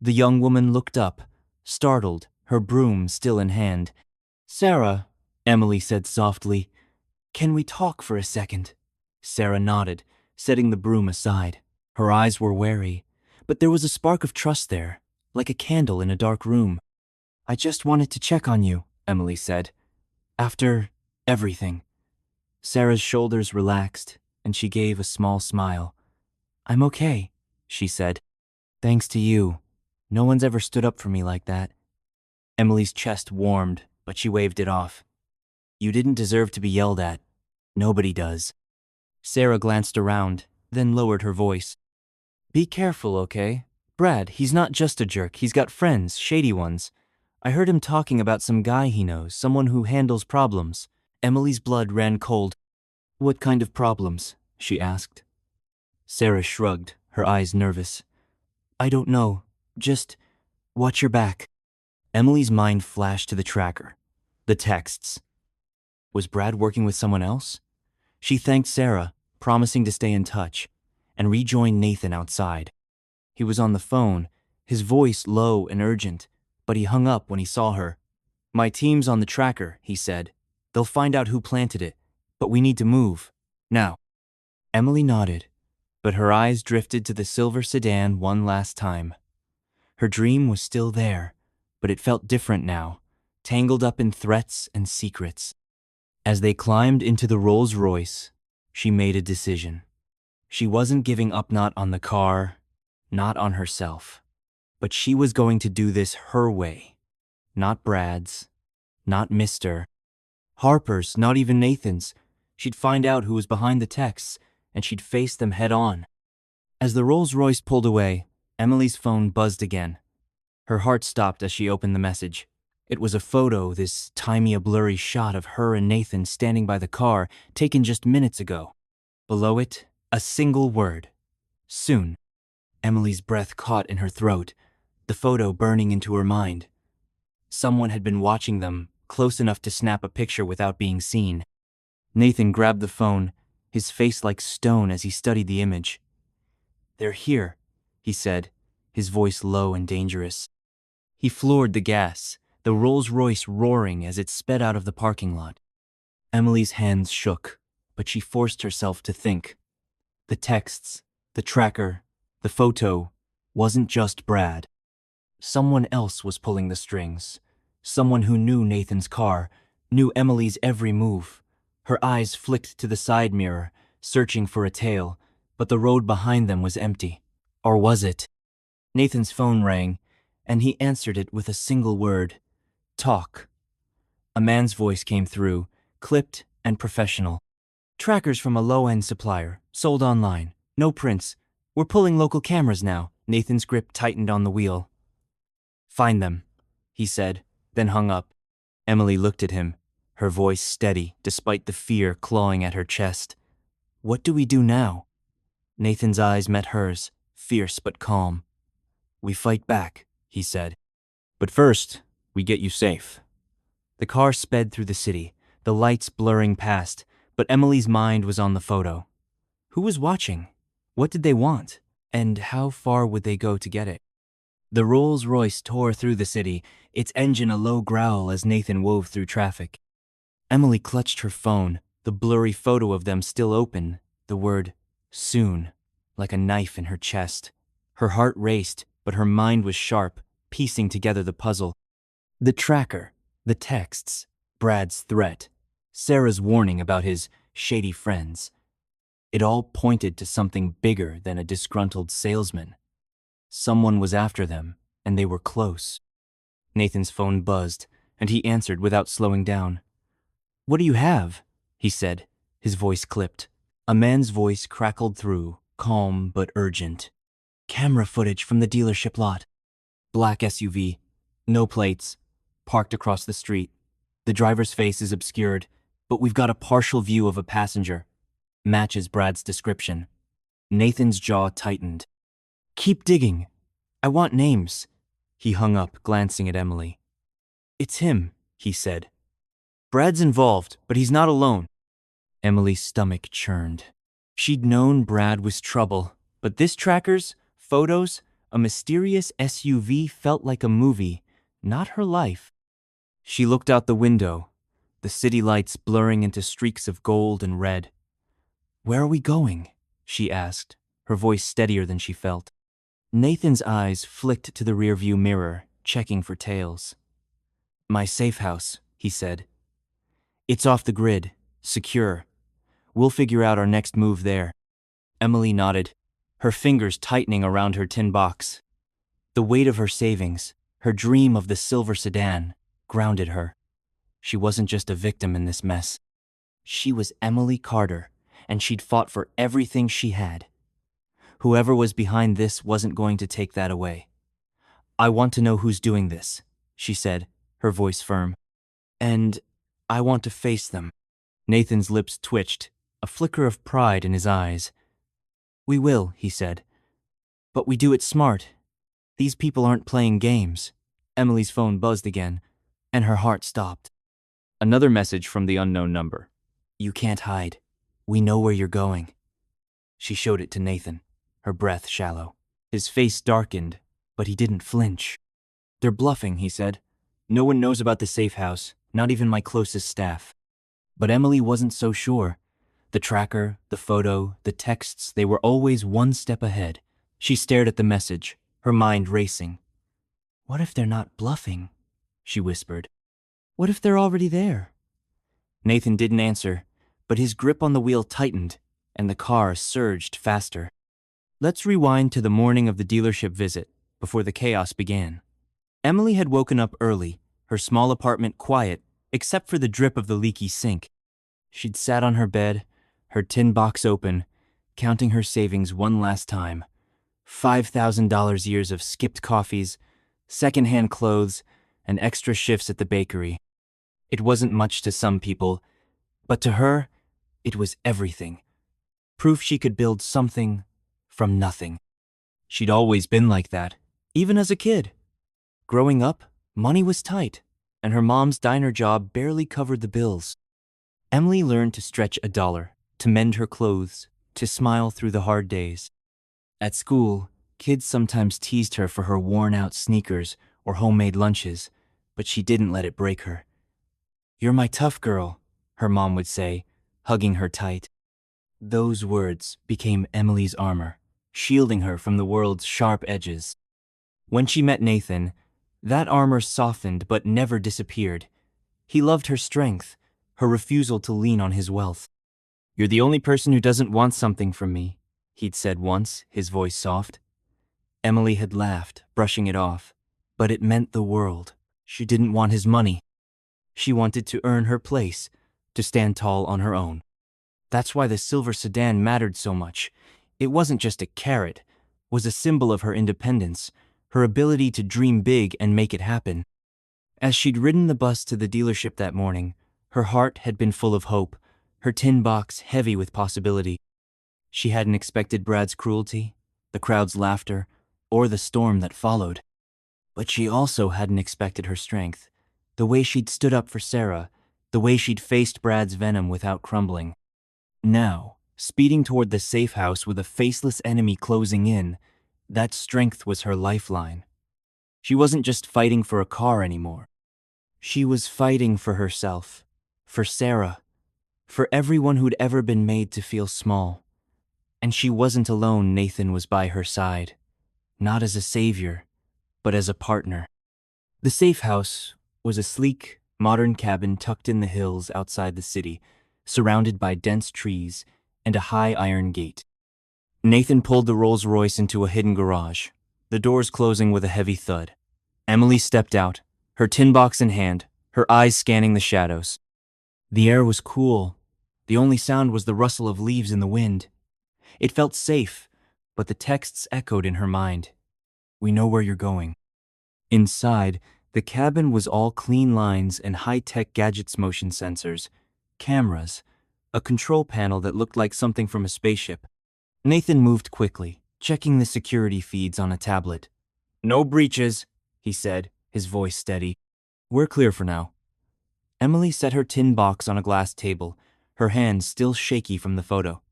The young woman looked up, startled, her broom still in hand. "Sarah," Emily said softly, "can we talk for a second?" Sarah nodded, setting the broom aside. Her eyes were wary, but there was a spark of trust there, like a candle in a dark room. "I just wanted to check on you," Emily said. "After everything." Sarah's shoulders relaxed, and she gave a small smile. "I'm okay," she said. "Thanks to you. No one's ever stood up for me like that." Emily's chest warmed, but she waved it off. "You didn't deserve to be yelled at. Nobody does." Sarah glanced around, then lowered her voice. Be careful, okay? Brad, he's not just a jerk, he's got friends, shady ones. I heard him talking about some guy he knows, someone who handles problems. Emily's blood ran cold. What kind of problems? She asked. Sarah shrugged, her eyes nervous. I don't know. Just watch your back. Emily's mind flashed to the tracker. The texts. Was Brad working with someone else? She thanked Sarah, promising to stay in touch, and rejoined Nathan outside. He was on the phone, his voice low and urgent, but he hung up when he saw her. My team's on the tracker, he said. They'll find out who planted it, but we need to move. Now. Emily nodded, but her eyes drifted to the silver sedan one last time. Her dream was still there, but it felt different now, tangled up in threats and secrets. As they climbed into the Rolls-Royce, she made a decision. She wasn't giving up, not on the car, not on herself, but she was going to do this her way. Not Brad's, not Mr. Harper's, not even Nathan's. She'd find out who was behind the texts, and she'd face them head on. As the Rolls-Royce pulled away, Emily's phone buzzed again. Her heart stopped as she opened the message. It was a photo, this timey, blurry shot of her and Nathan standing by the car, taken just minutes ago. Below it, a single word. Soon. Emily's breath caught in her throat, the photo burning into her mind. Someone had been watching them, close enough to snap a picture without being seen. Nathan grabbed the phone, his face like stone as he studied the image. They're here, he said, his voice low and dangerous. He floored the gas, the Rolls-Royce roaring as it sped out of the parking lot. Emily's hands shook, but she forced herself to think. The texts, the tracker, the photo, wasn't just Brad. Someone else was pulling the strings. Someone who knew Nathan's car, knew Emily's every move. Her eyes flicked to the side mirror, searching for a tail, but the road behind them was empty. Or was it? Nathan's phone rang, and he answered it with a single word. Talk. A man's voice came through, clipped and professional. Trackers from a low-end supplier, sold online. No prints. We're pulling local cameras now. Nathan's grip tightened on the wheel. Find them, he said, then hung up. Emily looked at him, her voice steady despite the fear clawing at her chest. What do we do now? Nathan's eyes met hers, fierce but calm. We fight back, he said. But first, we get you safe. The car sped through the city, the lights blurring past, but Emily's mind was on the photo. Who was watching? What did they want? And how far would they go to get it? The Rolls-Royce tore through the city, its engine a low growl as Nathan wove through traffic. Emily clutched her phone, the blurry photo of them still open, the word, soon, like a knife in her chest. Her heart raced, but her mind was sharp, piecing together the puzzle. The tracker, the texts, Brad's threat, Sarah's warning about his shady friends. It all pointed to something bigger than a disgruntled salesman. Someone was after them, and they were close. Nathan's phone buzzed, and he answered without slowing down. What do you have? He said, his voice clipped. A man's voice crackled through, calm but urgent. Camera footage from the dealership lot. Black SUV, no plates, parked across the street. The driver's face is obscured, but we've got a partial view of a passenger. Matches Brad's description. Nathan's jaw tightened. Keep digging. I want names. He hung up, glancing at Emily. It's him, he said. Brad's involved, but he's not alone. Emily's stomach churned. She'd known Brad was trouble, but this tracker's photos, a mysterious SUV felt like a movie, not her life. She looked out the window, the city lights blurring into streaks of gold and red. Where are we going? She asked, her voice steadier than she felt. Nathan's eyes flicked to the rearview mirror, checking for tails. My safe house, he said. It's off the grid, secure. We'll figure out our next move there. Emily nodded, her fingers tightening around her tin box. The weight of her savings, her dream of the silver sedan, grounded her. She wasn't just a victim in this mess. She was Emily Carter, and she'd fought for everything she had. Whoever was behind this wasn't going to take that away. I want to know who's doing this, she said, her voice firm. And I want to face them. Nathan's lips twitched, a flicker of pride in his eyes. We will, he said. But we do it smart. These people aren't playing games. Emily's phone buzzed again, and her heart stopped. Another message from the unknown number. You can't hide. We know where you're going. She showed it to Nathan, her breath shallow. His face darkened, but he didn't flinch. They're bluffing, he said. No one knows about the safe house, not even my closest staff. But Emily wasn't so sure. The tracker, the photo, the texts, they were always one step ahead. She stared at the message, her mind racing. What if they're not bluffing? She whispered. What if they're already there? Nathan didn't answer, but his grip on the wheel tightened, and the car surged faster. Let's rewind to the morning of the dealership visit, before the chaos began. Emily had woken up early, her small apartment quiet, except for the drip of the leaky sink. She'd sat on her bed, her tin box open, counting her savings one last time. $5,000 years of skipped coffees, secondhand clothes, and extra shifts at the bakery. It wasn't much to some people, but to her, it was everything. Proof she could build something from nothing. She'd always been like that, even as a kid. Growing up, money was tight, and her mom's diner job barely covered the bills. Emily learned to stretch $1, to mend her clothes, to smile through the hard days. At school, kids sometimes teased her for her worn-out sneakers or homemade lunches, but she didn't let it break her. You're my tough girl, her mom would say, hugging her tight. Those words became Emily's armor, shielding her from the world's sharp edges. When she met Nathan, that armor softened but never disappeared. He loved her strength, her refusal to lean on his wealth. You're the only person who doesn't want something from me, he'd said once, his voice soft. Emily had laughed, brushing it off, but it meant the world. She didn't want his money. She wanted to earn her place, to stand tall on her own. That's why the silver sedan mattered so much. It wasn't just a carrot, it was a symbol of her independence, her ability to dream big and make it happen. As she'd ridden the bus to the dealership that morning, her heart had been full of hope, her tin box heavy with possibility. She hadn't expected Brad's cruelty, the crowd's laughter, or the storm that followed. But she also hadn't expected her strength, the way she'd stood up for Sarah, the way she'd faced Brad's venom without crumbling. Now, speeding toward the safe house with a faceless enemy closing in, that strength was her lifeline. She wasn't just fighting for a car anymore. She was fighting for herself, for Sarah, for everyone who'd ever been made to feel small. And she wasn't alone. Nathan was by her side, not as a savior, but as a partner. The safe house was a sleek, modern cabin tucked in the hills outside the city, surrounded by dense trees and a high iron gate. Nathan pulled the Rolls-Royce into a hidden garage, the doors closing with a heavy thud. Emily stepped out, her tin box in hand, her eyes scanning the shadows. The air was cool. The only sound was the rustle of leaves in the wind. It felt safe, but the texts echoed in her mind. We know where you're going. Inside, the cabin was all clean lines and high-tech gadgets, motion sensors, cameras, a control panel that looked like something from a spaceship. Nathan moved quickly, checking the security feeds on a tablet. No breaches, he said, his voice steady. We're clear for now. Emily set her tin box on a glass table, her hands still shaky from the photo.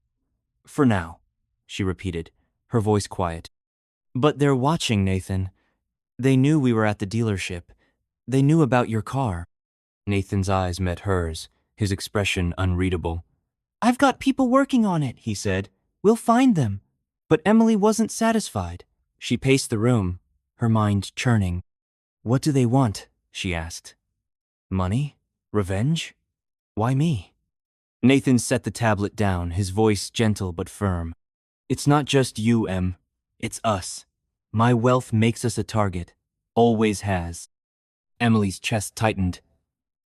For now, she repeated, her voice quiet. But they're watching, Nathan. They knew we were at the dealership. They knew about your car. Nathan's eyes met hers, his expression unreadable. I've got people working on it, he said. We'll find them. But Emily wasn't satisfied. She paced the room, her mind churning. What do they want? She asked. Money? Revenge? Why me? Nathan set the tablet down, his voice gentle but firm. It's not just you, Em. It's us. My wealth makes us a target. Always has. Emily's chest tightened.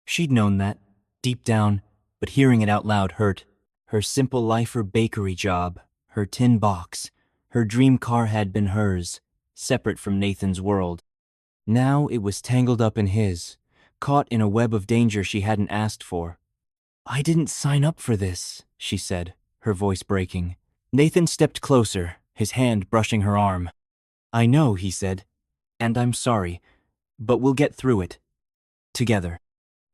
She'd known that, deep down, but hearing it out loud hurt. Her simple life, her bakery job, her tin box, Her dream car had been hers, separate from Nathan's world. Now it was tangled up in his, caught in a web of danger she hadn't asked for. "I didn't sign up for this," she said, her voice breaking. Nathan stepped closer, his hand brushing her arm. "I know," he said, "and I'm sorry, but we'll get through it. Together."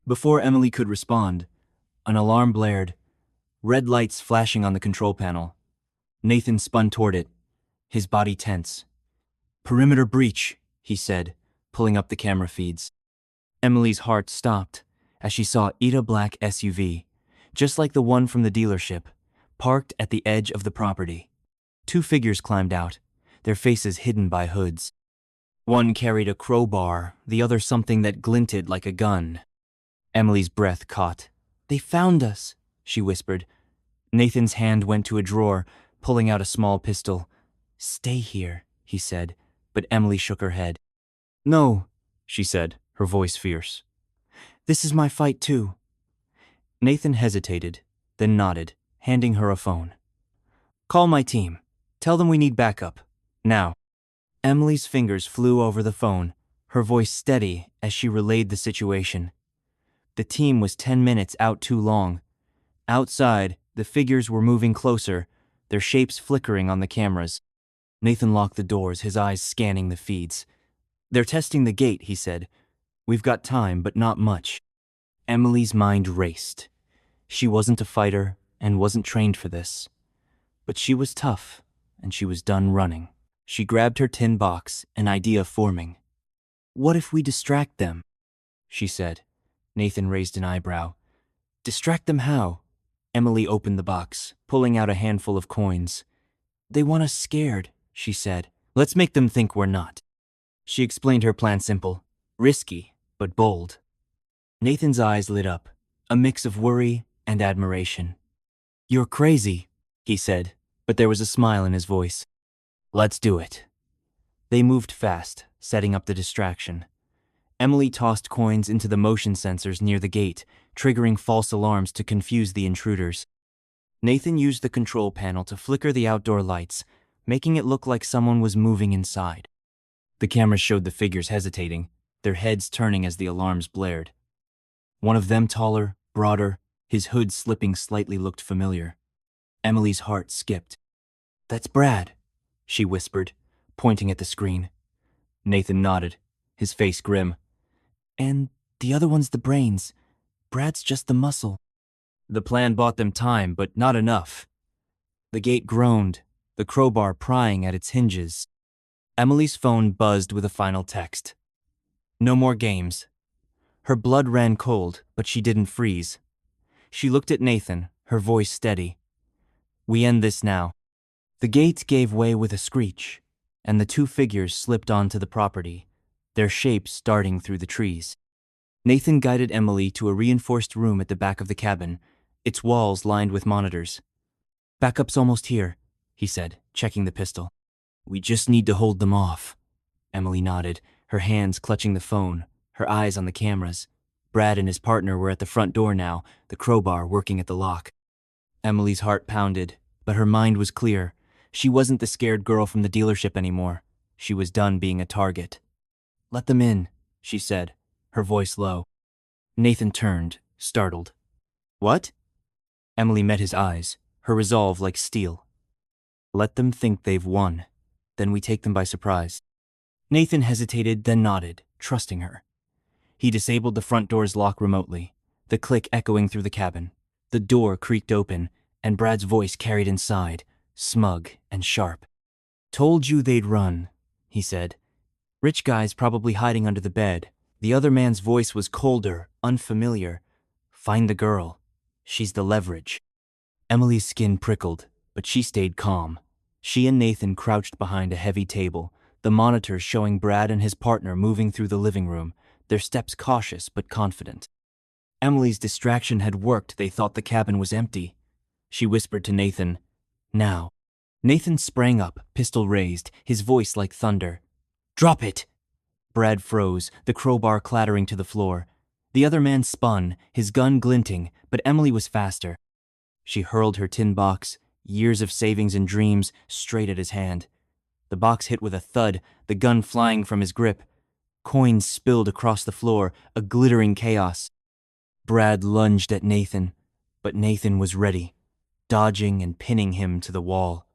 Before Emily could respond, an alarm blared, red lights flashing on the control panel. Nathan spun toward it, his body tense. "Perimeter breach," he said, pulling up the camera feeds. Emily's heart stopped as she saw a black SUV, just like the one from the dealership, parked at the edge of the property. Two figures climbed out, their faces hidden by hoods. One carried a crowbar, the other something that glinted like a gun. Emily's breath caught. "They found us," she whispered. Nathan's hand went to a drawer, pulling out a small pistol. "Stay here," he said, but Emily shook her head. "No," she said, her voice fierce. "This is my fight too." Nathan hesitated, then nodded, handing her a phone. "Call my team. Tell them we need backup. Now." Emily's fingers flew over the phone, her voice steady as she relayed the situation. The team was 10 minutes out too long. Outside, the figures were moving closer, their shapes flickering on the cameras. Nathan locked the doors, his eyes scanning the feeds. "They're testing the gate," he said. "We've got time, but not much." Emily's mind raced. She wasn't a fighter and wasn't trained for this. But she was tough, and she was done running. She grabbed her tin box, an idea forming. "What if we distract them?" she said. Nathan raised an eyebrow. "Distract them how?" Emily opened the box, pulling out a handful of coins. "They want us scared," she said. "Let's make them think we're not." She explained her plan simple, risky, but bold. Nathan's eyes lit up, a mix of worry and admiration. "You're crazy," he said, but there was a smile in his voice. "Let's do it." They moved fast, setting up the distraction. Emily tossed coins into the motion sensors near the gate, triggering false alarms to confuse the intruders. Nathan used the control panel to flicker the outdoor lights, making it look like someone was moving inside. The cameras showed the figures hesitating, their heads turning as the alarms blared. One of them taller, broader, his hood slipping slightly looked familiar. Emily's heart skipped. "That's Brad," she whispered, pointing at the screen. Nathan nodded, his face grim. "And the other one's the brains. Brad's just the muscle." The plan bought them time, but not enough. The gate groaned, the crowbar prying at its hinges. Emily's phone buzzed with a final text. "No more games." Her blood ran cold, but she didn't freeze. She looked at Nathan, her voice steady. "We end this now." The gate gave way with a screech, and the two figures slipped onto the property, their shapes darting through the trees. Nathan guided Emily to a reinforced room at the back of the cabin, its walls lined with monitors. "Backup's almost here," he said, checking the pistol. "We just need to hold them off." Emily nodded, her hands clutching the phone, her eyes on the cameras. Brad and his partner were at the front door now, the crowbar working at the lock. Emily's heart pounded, but her mind was clear. She wasn't the scared girl from the dealership anymore. She was done being a target. "Let them in," she said, her voice low. Nathan turned, startled. "What?" Emily met his eyes, her resolve like steel. "Let them think they've won. Then we take them by surprise." Nathan hesitated, then nodded, trusting her. He disabled the front door's lock remotely, the click echoing through the cabin. The door creaked open, and Brad's voice carried inside, smug and sharp. "Told you they'd run," he said. "Rich guy's probably hiding under the bed." The other man's voice was colder, unfamiliar. "Find the girl. She's the leverage." Emily's skin prickled, but she stayed calm. She and Nathan crouched behind a heavy table, the monitors showing Brad and his partner moving through the living room, their steps cautious but confident. Emily's distraction had worked. They thought the cabin was empty. She whispered to Nathan, "Now." Nathan sprang up, pistol raised, his voice like thunder. "Drop it!" Brad froze, the crowbar clattering to the floor. The other man spun, his gun glinting, but Emily was faster. She hurled her tin box, years of savings and dreams straight at his hand. The box hit with a thud, the gun flying from his grip. Coins spilled across the floor, a glittering chaos. Brad lunged at Nathan, but Nathan was ready, dodging and pinning him to the wall.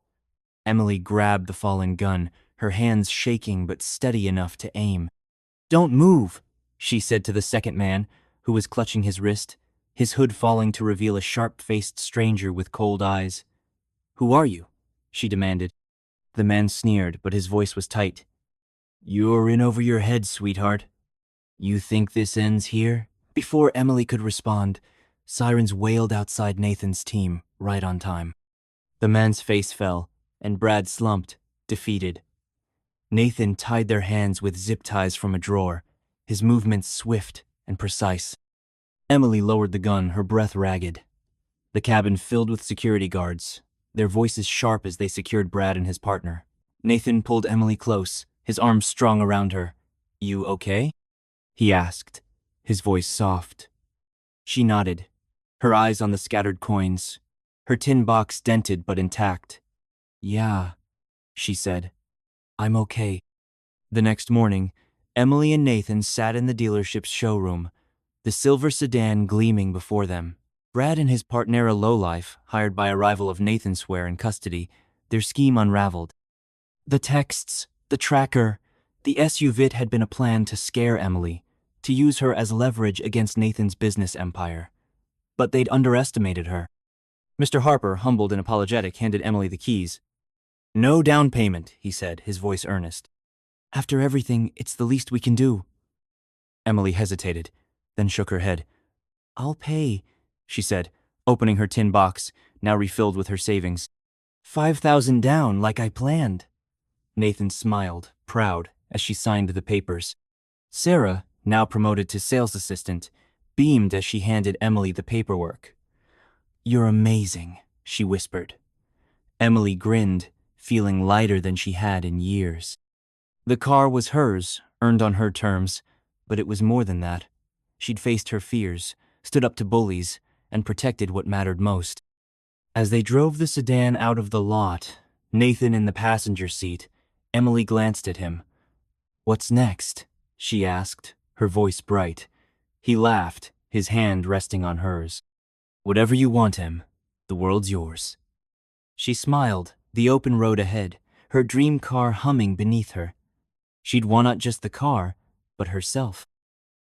Emily grabbed the fallen gun, her hands shaking but steady enough to aim. "Don't move," she said to the second man, who was clutching his wrist, his hood falling to reveal a sharp-faced stranger with cold eyes. "Who are you?" she demanded. The man sneered, but his voice was tight. "You're in over your head, sweetheart. You think this ends here?" Before Emily could respond, sirens wailed outside Nathan's team, right on time. The man's face fell, and Brad slumped, defeated. Nathan tied their hands with zip ties from a drawer, his movements swift and precise. Emily lowered the gun, her breath ragged. The cabin filled with security guards, their voices sharp as they secured Brad and his partner. Nathan pulled Emily close, his arms strong around her. "You okay?" he asked, his voice soft. She nodded, her eyes on the scattered coins, her tin box dented but intact. "Yeah," she said. "I'm okay." The next morning, Emily and Nathan sat in the dealership's showroom, the silver sedan gleaming before them. Brad and his partner, a lowlife, hired by a rival of Nathan, were in custody, their scheme unraveled. The texts, the tracker, the SUV had been a plan to scare Emily, to use her as leverage against Nathan's business empire. But they'd underestimated her. Mr. Harper, humbled and apologetic, handed Emily the keys. "No down payment," he said, his voice earnest. "After everything, it's the least we can do." Emily hesitated, then shook her head. "I'll pay," she said, opening her tin box, now refilled with her savings. "5,000 down, like I planned." Nathan smiled, proud, as she signed the papers. Sarah, now promoted to sales assistant, beamed as she handed Emily the paperwork. "You're amazing," she whispered. Emily grinned, feeling lighter than she had in years. The car was hers, earned on her terms, but it was more than that. She'd faced her fears, stood up to bullies, and protected what mattered most. As they drove the sedan out of the lot, Nathan in the passenger seat, Emily glanced at him. "What's next?" she asked, her voice bright. He laughed, his hand resting on hers. "Whatever you want, Em. The world's yours." She smiled, the open road ahead, her dream car humming beneath her. She'd won not just the car, but herself.